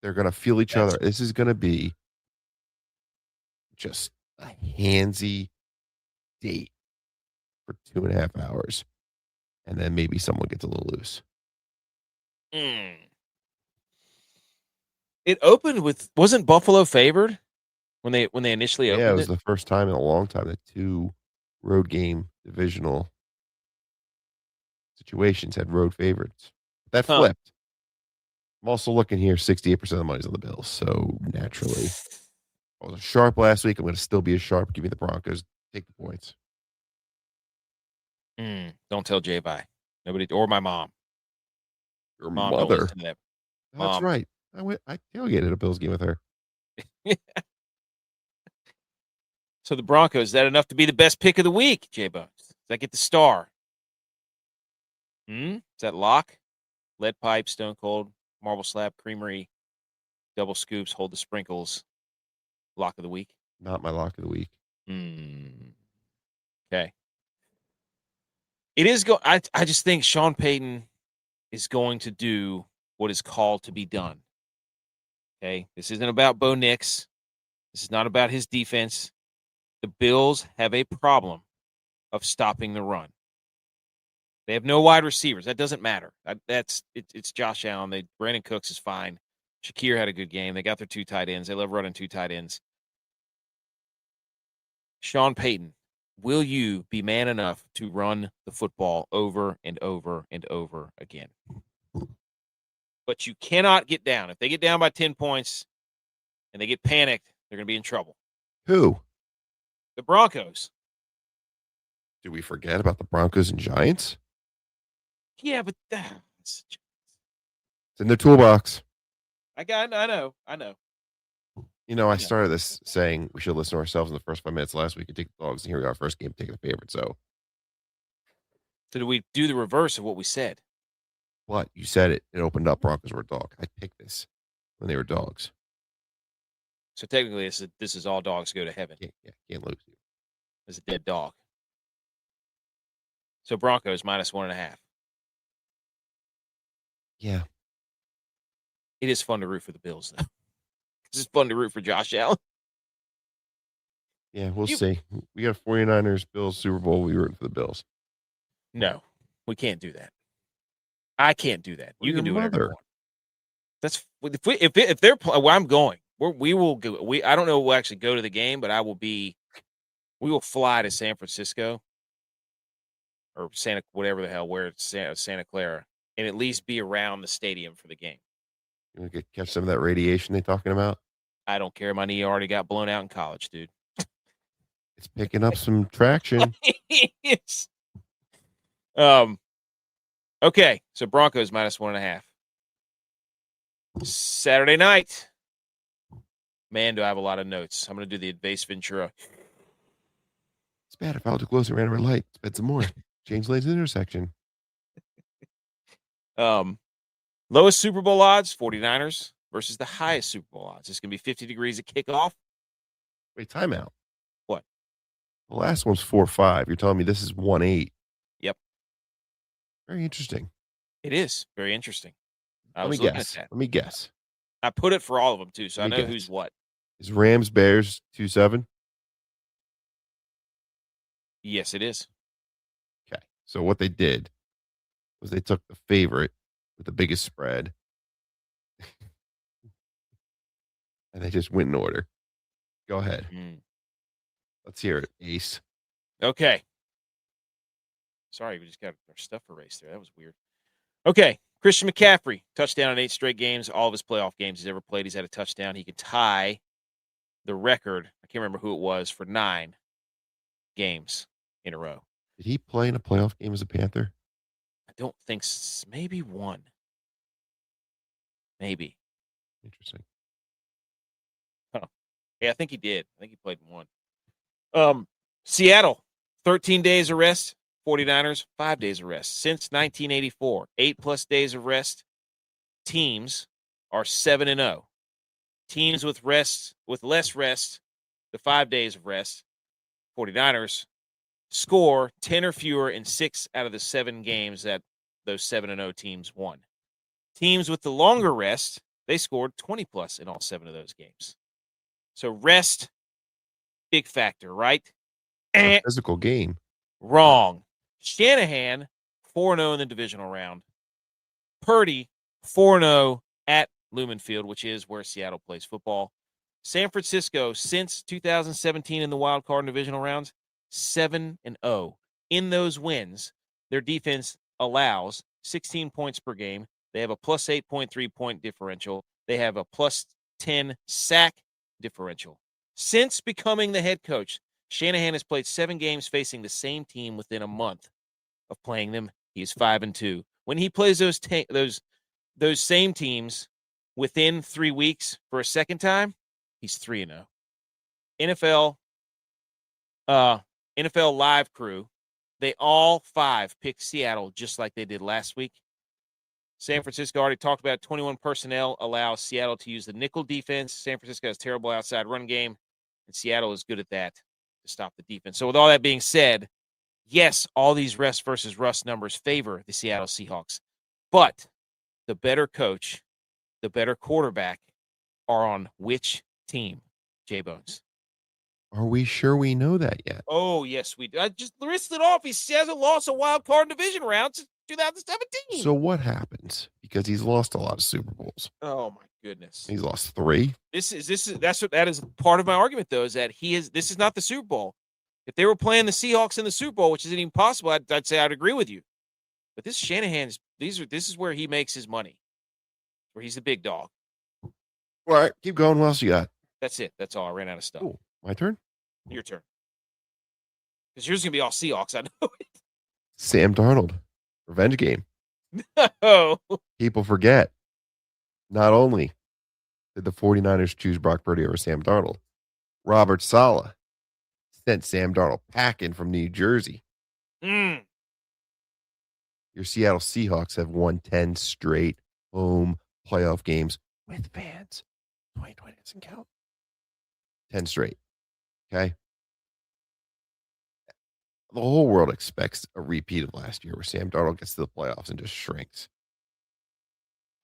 They're going to feel each other. This is going to be just a handsy date for 2.5 hours. And then maybe someone gets a little loose. It opened with, wasn't Buffalo favored when they initially opened it? Yeah, it was the first time in a long time that 2 road game divisional situations had road favorites. That flipped. I'm also looking here, 68% of the money's on the Bills. So naturally, I was sharp last week. I'm going to still be as sharp. Give me the Broncos. Take the points. Don't tell Jay bye. Nobody, or my mom. Your Mom, mother. don't listen to that. That's right. I tailgated a Bills game with her. So the Broncos, is that enough to be the best pick of the week, JBonez? Does that get the star? Is that lock? Lead pipe, stone cold, marble slab, creamery, double scoops, hold the sprinkles. Lock of the week? Not my lock of the week. Okay. It is I just think Sean Payton is going to do what is called to be done. Okay. This isn't about Bo Nix. This is not about his defense. The Bills have a problem of stopping the run. They have no wide receivers. That doesn't matter. It's Josh Allen. Brandon Cooks is fine. Shakir had a good game. They got their 2 tight ends. They love running 2 tight ends. Sean Payton, will you be man enough to run the football over and over and over again? But you cannot get down. If they get down by 10 points and they get panicked, they're going to be in trouble. Who? The Broncos. Do we forget about the Broncos and Giants? Yeah, but it's in their toolbox. I know. You know, I started this saying we should listen to ourselves in the first 5 minutes last week and take the dogs, and here we are, first game, taking the favorite. So do we do the reverse of what we said? But you said it. It opened up. Broncos were a dog. I picked this when they were dogs. So technically, this is all dogs go to heaven. Can't lose. It's a dead dog. So Broncos -1.5. Yeah. It is fun to root for the Bills, though. It's fun to root for Josh Allen. Yeah, we'll see. We got 49ers, Bills, Super Bowl. We rooting for the Bills. No, we can't do that. I can't do that. You can do whatever you want. That's if they're well, I'm going. We will go. I don't know if we'll actually go to the game, but we will fly to San Francisco or where it's Santa Clara. and at least be around the stadium for the game. You want to catch some of that radiation they're talking about? I don't care. My knee already got blown out in college, dude. It's picking up some traction. Yes. Okay, so Broncos -1.5. Saturday night. Man, do I have a lot of notes. I'm going to do the Base Ventura. It's bad if I was close around a red light. Spend some more. James Lane's intersection. Lowest Super Bowl odds, 49ers versus the highest Super Bowl odds. It's going to be 50 degrees at kickoff. Wait, timeout. What? The last one's 4-5. You're telling me this is 1-8. Yep. Very interesting. It is very interesting. Let me guess. I put it for all of them, too, so I know who's what. Is Rams Bears 2-7? Yes, it is. Okay. So what they did was they took the favorite with the biggest spread and they just went in order. Go ahead. Let's hear it, Ace. Okay. Sorry, we just got our stuff erased there. That was weird. Okay. Christian McCaffrey, touchdown in 8 straight games. All of his playoff games he's ever played, he's had a touchdown. He could tie the record. I can't remember who it was for 9 games in a row. Did he play in a playoff game as a Panther? I don't think so. Maybe 1. Maybe. Interesting. Huh. Yeah, I think he did. I think he played in 1. Seattle, 13 days of rest. 49ers, 5 days of rest. Since 1984, 8+ days of rest. Teams are 7-0. Teams with less rest, the 5 days of rest, 49ers score 10 or fewer in 6 out of the 7 games that those 7-0 teams won. Teams with the longer rest, they scored 20+ in all 7 of those games. So rest, big factor, right? A physical game. Wrong. Shanahan, 4-0 in the divisional round. Purdy, 4-0 at Lumen Field, which is where Seattle plays football. San Francisco, since 2017 in the wild card and divisional rounds, 7-0. In those wins, their defense allows 16 points per game. They have a plus 8.3 point differential. They have a plus 10 sack differential. Since becoming the head coach, Shanahan has played 7 games facing the same team within a month of playing them. He's 5-2. When he plays those same teams within 3 weeks for a second time, he's 3-0. NFL Live crew, they all 5 picked Seattle just like they did last week. San Francisco already talked about it. 21 personnel allows Seattle to use the nickel defense. San Francisco has terrible outside run game, and Seattle is good at that to stop the defense. So with all that being said, yes, all these rest versus rust numbers favor the Seattle Seahawks, but the better coach, the better quarterback are on which team, JBonez? Are we sure we know that yet? Oh, yes, we do. I just listed off. He hasn't lost a wild card division round since 2017. So what happens? Because he's lost a lot of Super Bowls. Oh my goodness. He's lost 3. That is part of my argument though, is that this is not the Super Bowl. If they were playing the Seahawks in the Super Bowl, which isn't even possible, I'd say I'd agree with you. But this Shanahan's this is where he makes his money. Where he's the big dog. All right, keep going. What else you got? That's it. That's all. I ran out of stuff. Cool. My turn? Your turn. Because yours is going to be all Seahawks. I know it. Sam Darnold. Revenge game. No. People forget. Not only did the 49ers choose Brock Purdy over Sam Darnold, Robert Saleh sent Sam Darnold packing from New Jersey. Your Seattle Seahawks have won 10 straight home playoff games with fans. 2020 doesn't count. 10 straight. Okay. The whole world expects a repeat of last year where Sam Darnold gets to the playoffs and just shrinks.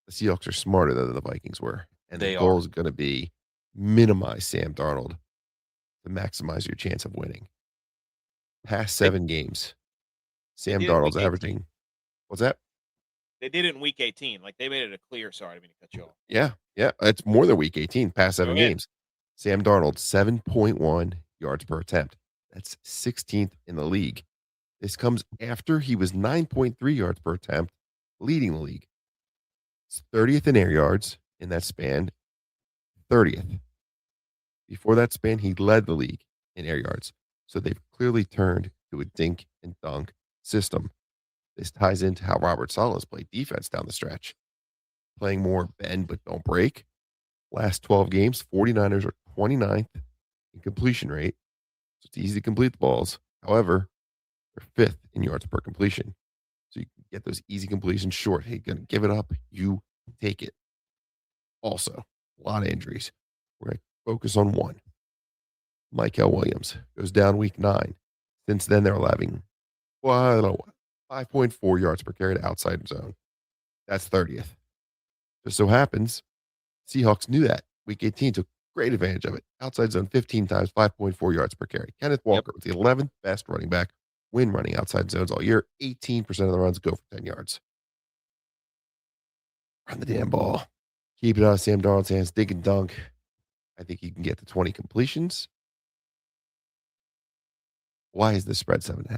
The Seahawks are smarter than the Vikings were. And the goal is going to be minimize Sam Darnold to maximize your chance of winning. Past 7 games, Sam Darnold's averaging. What's that? They did it in week 18. Like, they made it a clear. Sorry, I didn't mean to cut you off. Yeah. It's more than week 18, past 7 games. Sam Darnold, 7.1 yards per attempt. That's 16th in the league. This comes after he was 9.3 yards per attempt leading the league. It's 30th in air yards in that span, 30th. Before that span, he led the league in air yards. So they've clearly turned to a dink and dunk system. This ties into how Robert Sala's played defense down the stretch, playing more bend but don't break. Last 12 games, 49ers are 29th in completion rate. So it's easy to complete the balls. However, they're 5th in yards per completion. So you can get those easy completions short. Hey, gonna give it up, you take it. Also, a lot of injuries. We're gonna focus on one. Michael Williams goes down week 9. Since then, they're allowing, well, I don't know, 5.4 yards per carry to outside zone. That's 30th. Just so happens, Seahawks knew that. Week 18 took great advantage of it. Outside zone 15 times, 5.4 yards per carry. Kenneth Walker was the 11th best running back, win running outside zones all year. 18% of the runs go for 10 yards. Run the damn ball. Keep it out of Sam Darnold's hands. Dig and dunk. I think he can get to 20 completions. Why is the spread 7.5?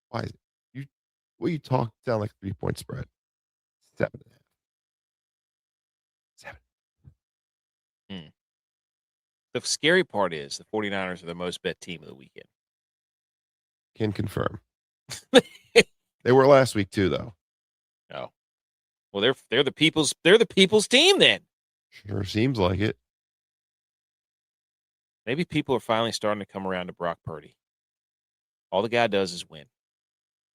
Why is it? You talk sound like a 3-point spread. 7.5. 7. The scary part is the 49ers are the most bet team of the weekend. Can confirm. They were last week too, though. No. Well, they're the people's team then. Sure seems like it. Maybe people are finally starting to come around to Brock Purdy. All the guy does is win.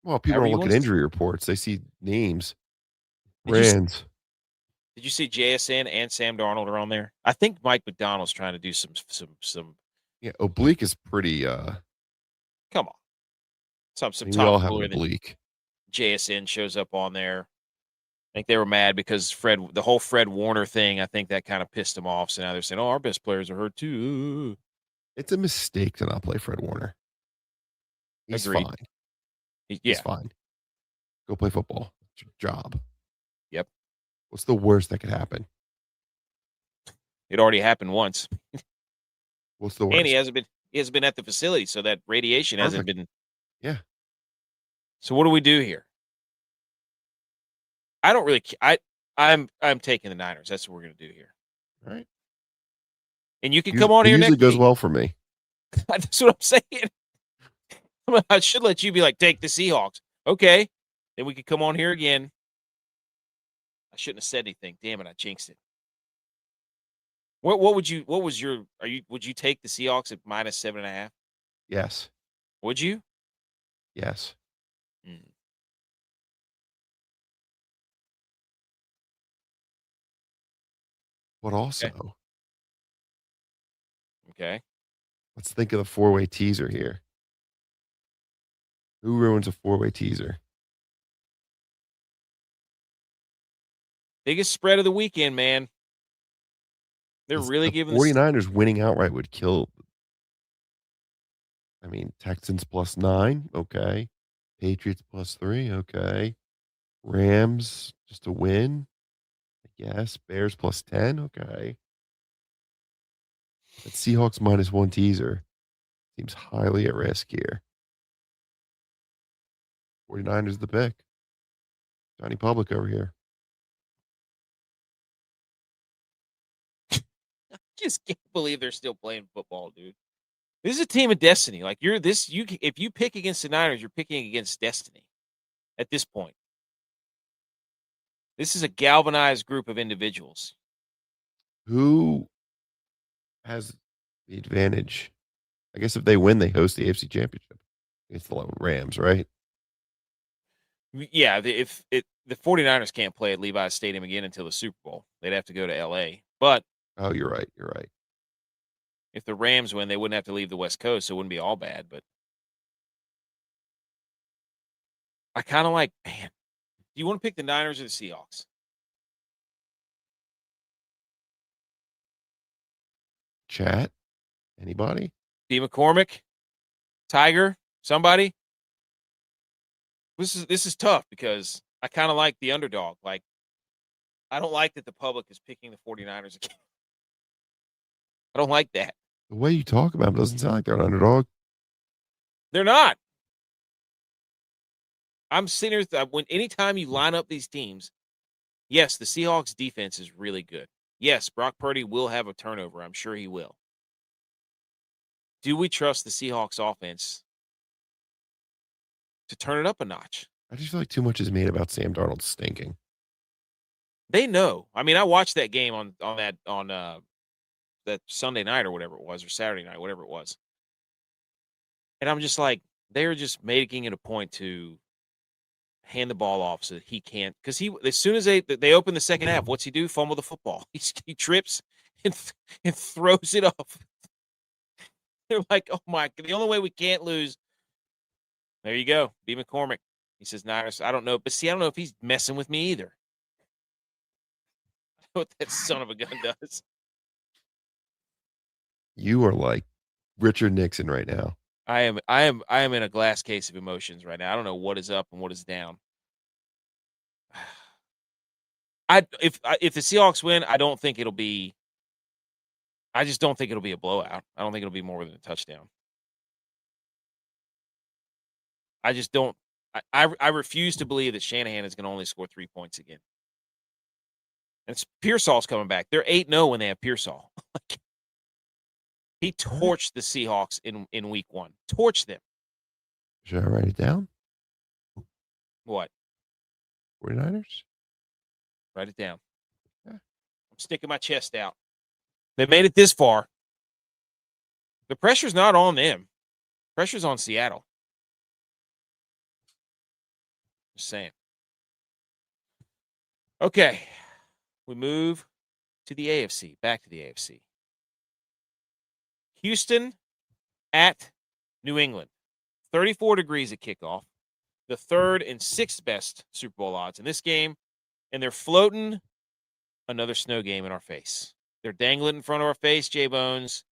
Well, people don't look at injury reports. They see names, brands. Did you see JSN and Sam Darnold are on there? I think Mike McDonald's trying to do some. Yeah, oblique is pretty. Come on, some we all have oblique. JSN shows up on there. I think they were mad because the whole Fred Warner thing. I think that kind of pissed them off. So now they're saying, "Oh, our best players are hurt too." It's a mistake to not play Fred Warner. He's Agreed. fine. He's fine. Go play football. It's your job. Yep. What's the worst that could happen? It already happened once. What's the worst? And he hasn't been at the facility, so that radiation hasn't been. Yeah. So what do we do here? I don't really. I'm taking the Niners. That's what we're going to do here. All right. And you can come on here next week. It usually goes well for me. That's what I'm saying. I should let you be like, take the Seahawks. Okay. Then we could come on here again. I shouldn't have said anything. Damn it, I jinxed it. Would you take the Seahawks at minus 7.5? Yes. Would you? Yes. But also, okay. Let's think of the 4-way teaser here. Who ruins a 4-way teaser? Biggest spread of the weekend, man. They're really giving the 49ers winning outright would kill. I mean, Texans +9, okay. Patriots +3, okay. Rams just a win, I guess. Bears +10, okay. But Seahawks -1 teaser seems highly at risk here. 49ers the pick. Johnny Public over here. I just can't believe they're still playing football, dude. This is a team of destiny. Like if you pick against the Niners, you're picking against destiny at this point. This is a galvanized group of individuals. Who has the advantage? I guess if they win, they host the AFC Championship. It's the Rams, right? Yeah, the 49ers can't play at Levi's Stadium again until the Super Bowl. They'd have to go to L.A. But oh, you're right. You're right. If the Rams win, they wouldn't have to leave the West Coast, so it wouldn't be all bad. But I kind of like, man, do you want to pick the Niners or the Seahawks? Chat? Anybody? D. McCormick? Tiger? Somebody? This is tough because I kind of like the underdog. Like, I don't like that the public is picking the 49ers again. I don't like that. The way you talk about them doesn't sound like they're an underdog. They're not. I'm sitting here anytime you line up these teams, yes, the Seahawks defense is really good. Yes, Brock Purdy will have a turnover. I'm sure he will. Do we trust the Seahawks offense to turn it up a notch? I just feel like too much is made about Sam Darnold stinking. They know. I mean, I watched that game on that Sunday night or whatever it was, or Saturday night, whatever it was. And I'm just like, they're just making it a point to hand the ball off so that he can't, because as soon as they open the second half, what's he do? Fumble the football. He trips and throws it off. They're like, oh my, the only way we can't lose. There you go, B. McCormick. He says Niners. I don't know, but see, I don't know if he's messing with me either. What that son of a gun does. You are like Richard Nixon right now. I am in a glass case of emotions right now. I don't know what is up and what is down. If the Seahawks win, I don't think it'll be. I just don't think it'll be a blowout. I don't think it'll be more than a touchdown. I just don't. I refuse to believe that Shanahan is going to only score 3 points again. And it's Pearsall's coming back. They're 8-0 when they have Pearsall. He torched the Seahawks in week 1. Torched them. Should I write it down? What? 49ers? Write it down. Yeah. I'm sticking my chest out. They made it this far. The pressure's not on them. Pressure's on Seattle. Just saying. Okay. We move to the AFC. Back to the AFC. Houston at New England. 34 degrees at kickoff. The 3rd and 6th best Super Bowl odds in this game. And they're floating another snow game in our face. They're dangling in front of our face, JBonez.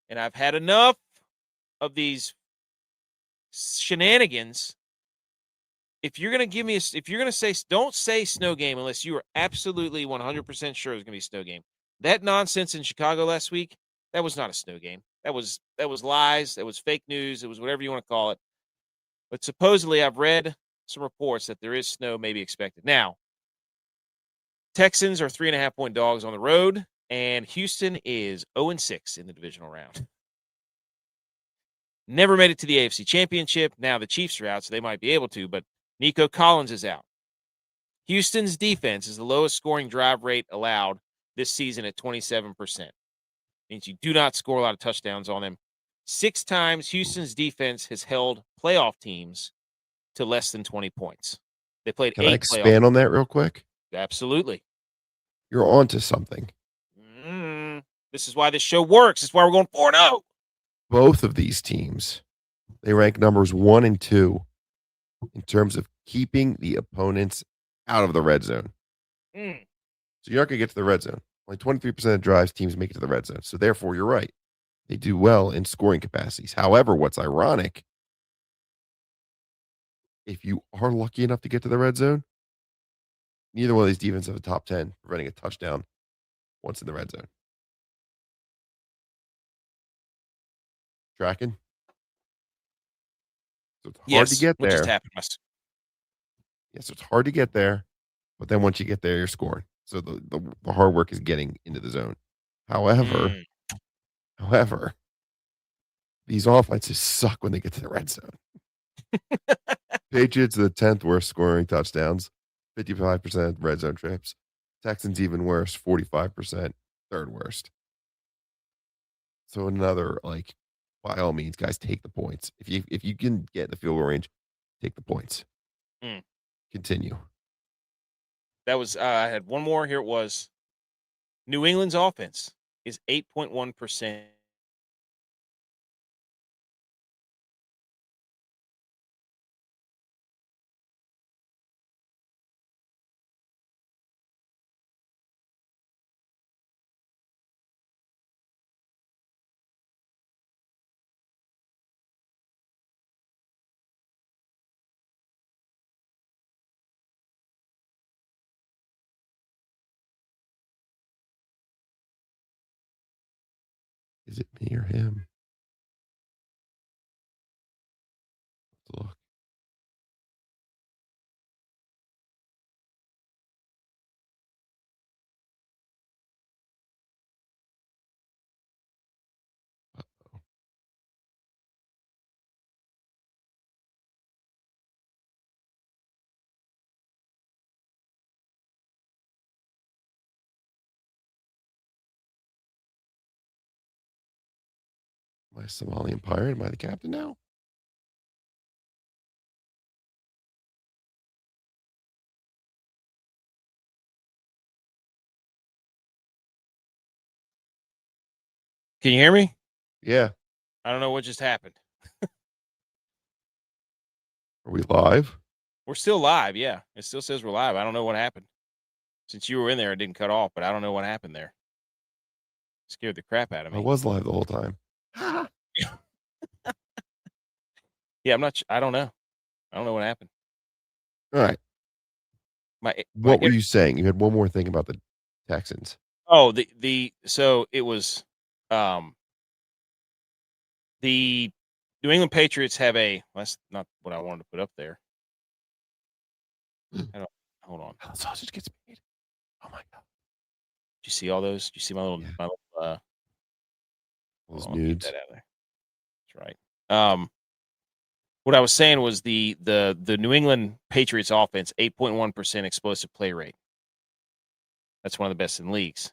And I've had enough of these shenanigans. If you're going to say, don't say snow game unless you are absolutely 100% sure there's going to be a snow game. That nonsense in Chicago last week, that was not a snow game. That was lies. That was fake news. It was whatever you want to call it. But supposedly I've read some reports that there is snow maybe expected. Now, Texans are 3.5-point dogs on the road, and Houston is 0-6 in the divisional round. Never made it to the AFC Championship. Now the Chiefs are out, so they might be able to, but Nico Collins is out. Houston's defense is the lowest scoring drive rate allowed this season at 27%. Means you do not score a lot of touchdowns on them. 6 times Houston's defense has held playoff teams to less than 20 points. They played Can I 8 expand on that real quick? Absolutely. You're onto something. This is why this show works. This is why we're going 4-0. Both of these teams, they rank numbers 1 and 2 in terms of keeping the opponents out of the red zone. So you're not going to get to the red zone. Only 23% of drives teams make it to the red zone. So therefore, you're right. They do well in scoring capacities. However, what's ironic, if you are lucky enough to get to the red zone, neither one of these defenses have a top 10 preventing a touchdown once in the red zone. Tracking? So it's hard to get What there. just happened? Yes, so it's hard to get there, but then once you get there, you're scoring. So the hard work is getting into the zone. However, these offenses suck when they get to the red zone. Patriots are the 10th worst scoring touchdowns, 55% red zone trips. Texans even worse, 45%, 3rd worst. So another, like, by all means, guys, take the points. If you can get the field goal range, take the points. Continue. That was I had one more. Here it was. New England's offense is 8.1%. Is it me or him? Let's look. I a Somalian pirate? Am I the captain now? Can you hear me? Yeah. I don't know what just happened. Are we live? We're still live. Yeah, it still says we're live. I don't know what happened. Since you were in there, it didn't cut off, but I don't know what happened there. Scared the crap out of I me. was live the whole time. Yeah, I'm not. I don't know. I don't know what happened. All right. My What were you saying? You had one more thing about the Texans. Oh, so it was the New England Patriots have that's not what I wanted to put up there. Hold on. How the sausage gets made. Oh my god. Did you see all those? Did you see my little Those I'll keep nudes. that out of there. That's right. What I was saying was the New England Patriots offense, 8.1% explosive play rate. That's one of the best in leagues.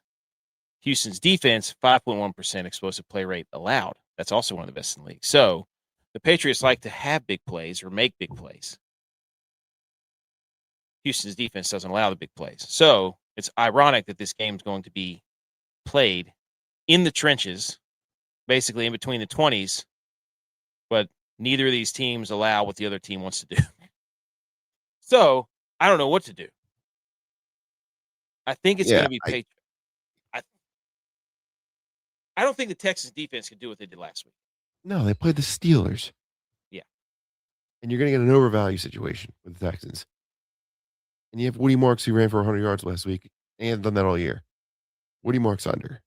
Houston's defense, 5.1% explosive play rate allowed. That's also one of the best in the league. So the Patriots like to have big plays or make big plays. Houston's defense doesn't allow the big plays. So it's ironic that this game is going to be played in the trenches, basically in between the 20s, but neither of these teams allow what the other team wants to do. So I don't know what to do. I think it's going to be Patriots. I don't think the Texas defense can do what they did last week. No, they played the Steelers. Yeah. And you're going to get an overvalue situation with the Texans. And you have Woody Marks who ran for 100 yards last week and done that all year. Woody Marks under.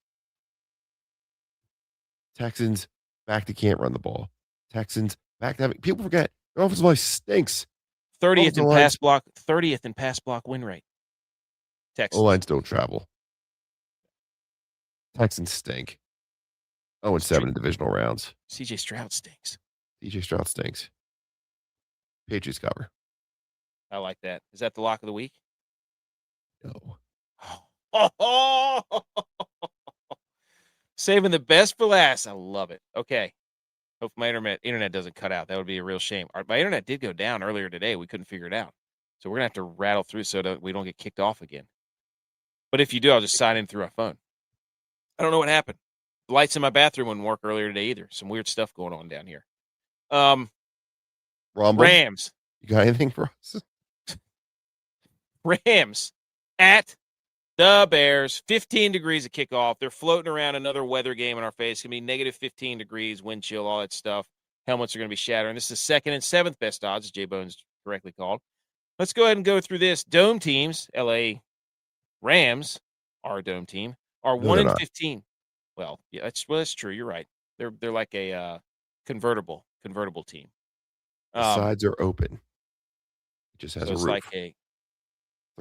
Texans back to can't run the ball. Texans back to having people forget their offensive line stinks. 30th in pass block, 30th in pass block win rate. Texans. O-lines don't travel. Texans stink. 0-7 in divisional rounds. CJ Stroud stinks. CJ Stroud stinks. Patriots cover. I like that. Is that the lock of the week? No. Oh. Saving the best for last. I love it. Okay. Hope my internet doesn't cut out. That would be a real shame. My internet did go down earlier today. We couldn't figure it out. So we're going to have to rattle through so that we don't get kicked off again. But if you do, I'll just sign in through our phone. I don't know what happened. The lights in my bathroom wouldn't work earlier today either. Some weird stuff going on down here. Rams. You got anything for us? Rams at the Bears. 15 degrees at kickoff. They're floating around another weather game in our face. It's going to be negative 15 degrees, wind chill, all that stuff. Helmets are going to be shattering. This is second and seventh best odds, as JBonez correctly called. Let's go ahead and go through this. Dome teams, LA Rams, our dome team, are 1-15. Well, yeah, that's true. You're right. They're like a convertible team. The sides are open. It just has a roof. Like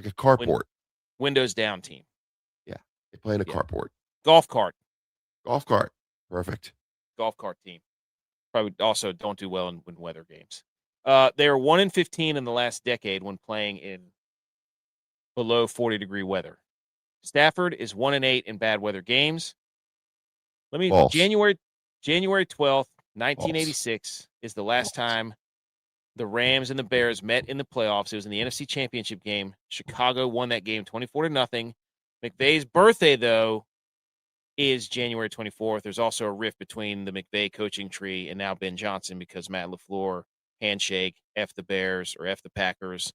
a carport. Windows down team. Yeah. They play in a carport. Golf cart. Perfect. Golf cart team. Probably also don't do well in weather games. They are 1-15 in the last decade when playing in below 40-degree weather. Stafford is 1-8 in bad weather games. False. January 12th, 1986 is the last time the Rams and the Bears met in the playoffs. It was in the NFC Championship game. Chicago won that game 24-0. McVay's birthday, though, is January 24th. There's also a rift between the McVay coaching tree and now Ben Johnson because Matt LaFleur, handshake, F the Bears or F the Packers,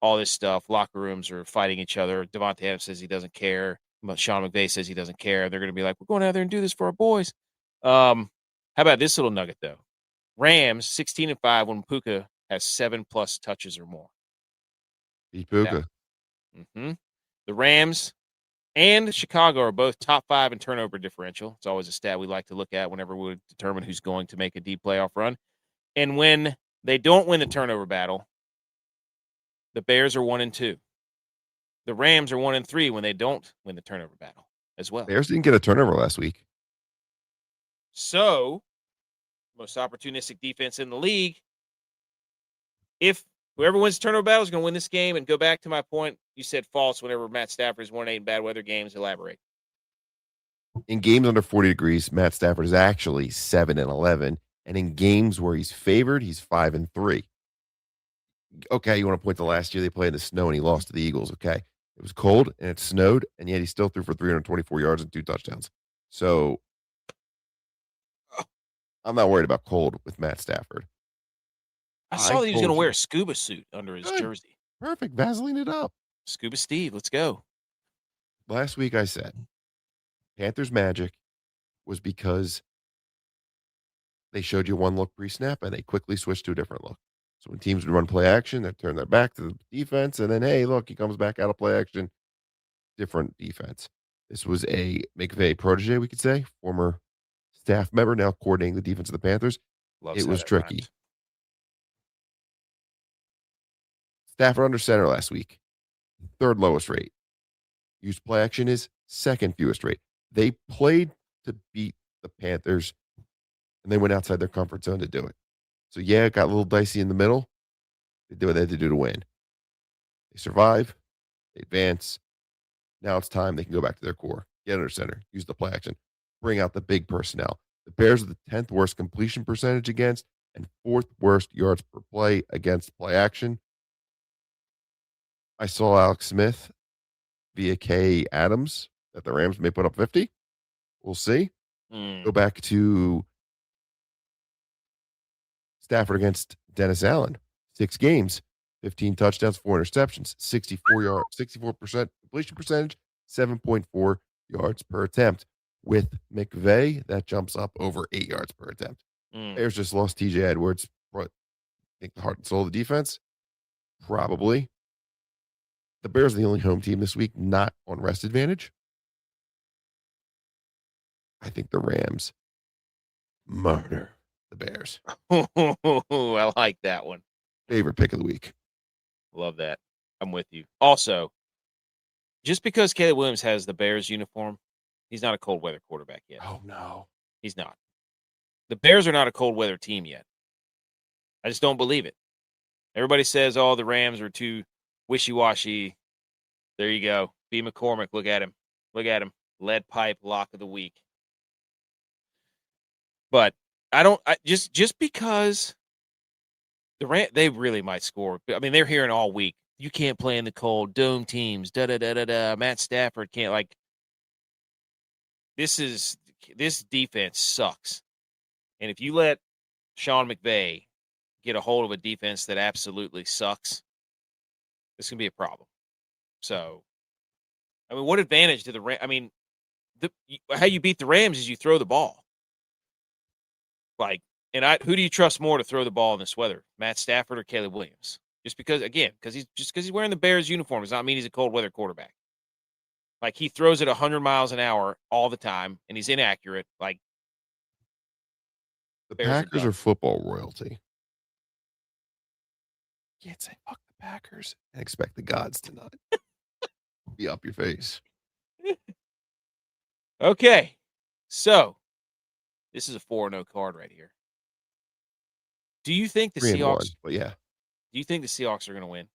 all this stuff. Locker rooms are fighting each other. Devontae Adams says he doesn't care. Sean McVay says he doesn't care. They're going to be like, we're going out there and do this for our boys. How about this little nugget, though? Rams 16-5 when Puka has 7+ touches or more. Beat Puka. The Rams and Chicago are both top 5 in turnover differential. It's always a stat we like to look at whenever we determine who's going to make a deep playoff run. And when they don't win the turnover battle, the Bears are 1-2. The Rams are 1-3 when they don't win the turnover battle as well. Bears didn't get a turnover last week. So, most opportunistic defense in the league. If whoever wins the turnover battle is going to win this game, and go back to my point, you said false whenever Matt Stafford is 1-8 in bad weather games. Elaborate. In games under 40 degrees, Matt Stafford is actually 7-11, and in games where he's favored, he's 5-3. Okay, you want to point to last year they played in the snow and he lost to the Eagles. Okay, it was cold and it snowed, and yet he still threw for 324 yards and 2 touchdowns. So I'm not worried about cold with Matt Stafford. I I saw that he was going told to wear you. a scuba suit under his Good. jersey. Perfect. Vaseline it up. Scuba Steve, let's go. Last week I said Panthers magic was because they showed you one look pre-snap and they quickly switched to a different look. So when teams would run play action, they turn their back to the defense, and then hey, look, he comes back out of play action, different defense. This was a McVay protege, we could say, former staff member, now coordinating the defense of the Panthers. Loves It how was that tricky. rhymes. Stafford under center last week, third lowest rate. Used play action is second fewest rate. They played to beat the Panthers, and they went outside their comfort zone to do it. So yeah, it got a little dicey in the middle. They did what they had to do to win. They survive. They advance. Now it's time they can go back to their core. Get under center. Use the play action. Bring out the big personnel. The Bears are the 10th worst completion percentage against and 4th worst yards per play against play action. I saw Alex Smith via K. Adams that the Rams may put up 50. We'll see. Go back to Stafford against Dennis Allen. 6 games, 15 touchdowns, 4 interceptions, 64% completion percentage, 7.4 yards per attempt. With McVay, that jumps up over 8 yards per attempt. Bears just lost TJ Edwards. I think the heart and soul of the defense? Probably. The Bears are the only home team this week not on rest advantage. I think the Rams murder the Bears. I like that one. Favorite pick of the week. Love that. I'm with you. Also, just because Caleb Williams has the Bears uniform, he's not a cold weather quarterback yet. Oh, no. He's not. The Bears are not a cold weather team yet. I just don't believe it. Everybody says, oh, the Rams are too wishy-washy. There you go. B. McCormick, look at him. Look at him. Lead pipe lock of the week. But just because they really might score. I mean, they're hearing all week. You can't play in the cold. Dome teams. Da-da-da-da-da. Matt Stafford can't, like, this defense sucks. And if you let Sean McVay get a hold of a defense that absolutely sucks, it's going to be a problem. So, I mean, what advantage do the Rams? I mean, how you beat the Rams is you throw the ball. Like, who do you trust more to throw the ball in this weather, Matt Stafford or Caleb Williams? Just because he's wearing the Bears uniform does not mean he's a cold weather quarterback. Like, he throws it 100 miles an hour all the time, and he's inaccurate. Like, The Bears Packers are football royalty. You can't say fuck the Packers and expect the gods to not be up your face. Okay. So, this is a 4-0 card right here. Do you think the 3-1, Seahawks but yeah. Do you think the Seahawks are going to win?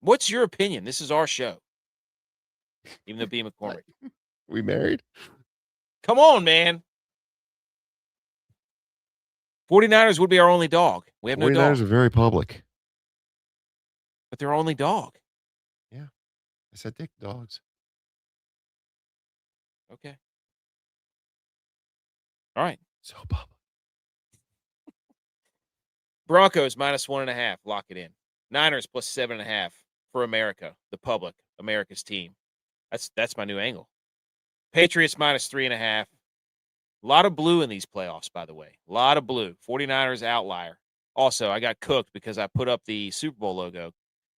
What's your opinion? This is our show. Even though B. McCormick. We married? Come on, man. 49ers would be our only dog. We have no dog. 49ers are very public. But they're our only dog. Yeah. I said dick dogs. Okay. All right. So public. Broncos -1.5. Lock it in. Niners +7.5 for America, the public, America's team. That's my new angle. Patriots -3.5. A lot of blue in these playoffs, by the way. A lot of blue. 49ers outlier. Also, I got cooked because I put up the Super Bowl logo,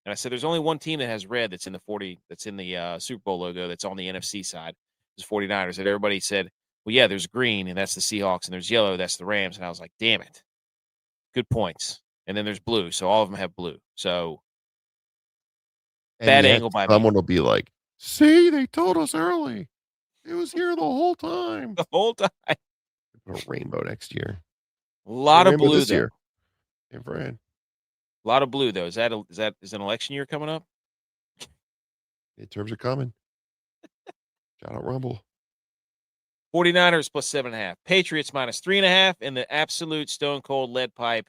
and I said there's only one team that has red that's in the Super Bowl logo that's on the NFC side. It's 49ers. And everybody said, well, yeah, there's green, and that's the Seahawks, and there's yellow, that's the Rams. And I was like, damn it. Good points. And then there's blue, so all of them have blue. So bad angle by me. Someone will be like, see, they told us early. It was here the whole time. The whole time. Put a rainbow next year. A lot of blue this though. year. And Fran. A lot of blue though. Is an election year coming up? Midterms are coming. Shout out Rumble. 49ers plus 7.5. Patriots minus 3.5. And the absolute stone cold lead pipe,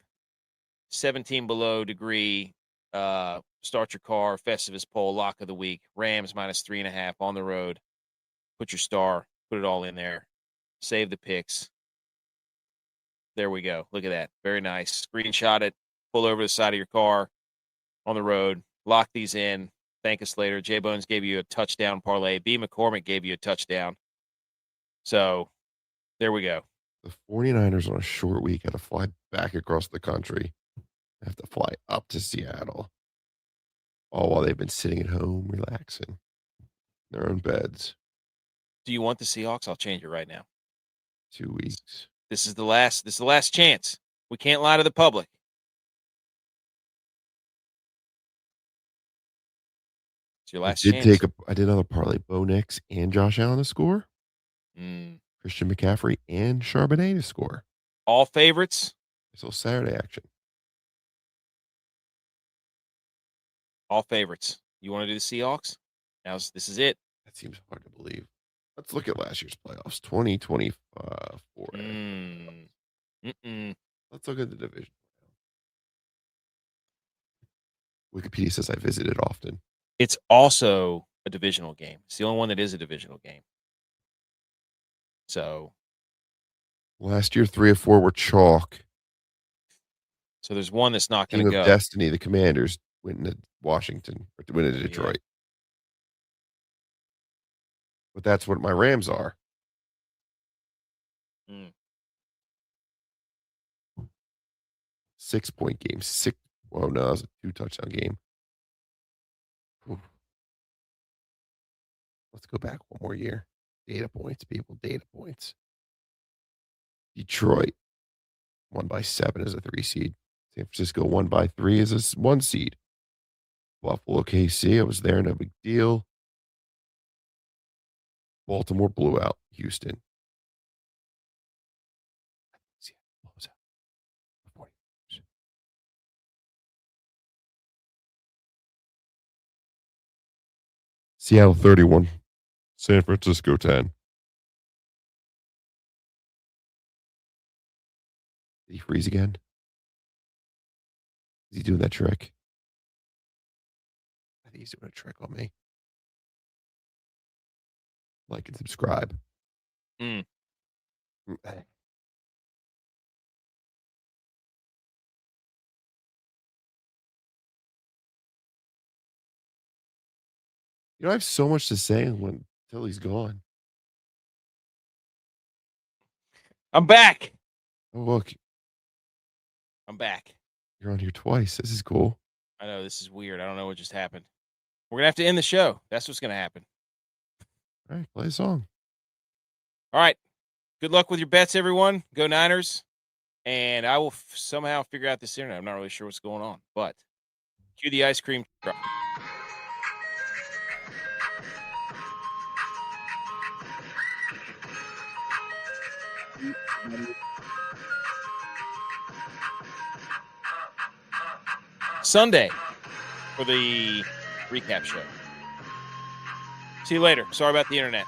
17 below degree. Start your car, Festivus poll, lock of the week. Rams minus 3.5 on the road. Put your star, put it all in there. Save the picks. There we go. Look at that. Very nice. Screenshot it. Pull over the side of your car on the road. Lock these in. Thank us later. JBonez gave you a touchdown parlay. B. McCormick gave you a touchdown. So there we go. The 49ers on a short week had to fly back across the country. Have to fly up to Seattle. All while they've been sitting at home, relaxing in their own beds. Do you want the Seahawks? I'll change it right now. 2 weeks. This is the last chance. We can't lie to the public. It's your last chance. I did another parlay. Bo Nix and Josh Allen to score. Christian McCaffrey and Charbonnet to score. All favorites. So Saturday action. All favorites. You want to do the Seahawks? This is it. That seems hard to believe. Let's look at last year's playoffs. 2024. Let's look at the division. Wikipedia says I visited often. It's also a divisional game. It's the only one that is a divisional game. So last year, 3 of 4 were chalk. So there's one that's not going to go. Destiny, the Commanders went into Washington, or went into Detroit. But that's what my Rams are. 6-point game. Oh no, that was a 2-touchdown game. Ooh. Let's go back one more year. Data points, people. Data points. Detroit won by 7 as a 3 seed. San Francisco won by 3 as a 1 seed. Buffalo, KC, I was there, no big deal. Baltimore blew out Houston. Seattle 31. San Francisco 10. Did he freeze again? Is he doing that trick? I think he's doing a trick on me. Like and subscribe. You know, I have so much to say until he's gone. I'm back. Oh, look. I'm back. You're on here twice. This is cool. I know, this is weird. I don't know what just happened. We're going to have to end the show. That's what's going to happen. All right, play a song. All right. Good luck with your bets, everyone. Go Niners. And I will somehow figure out this internet. I'm not really sure what's going on. But cue the ice cream truck. Sunday for the recap show. See you later. Sorry about the internet.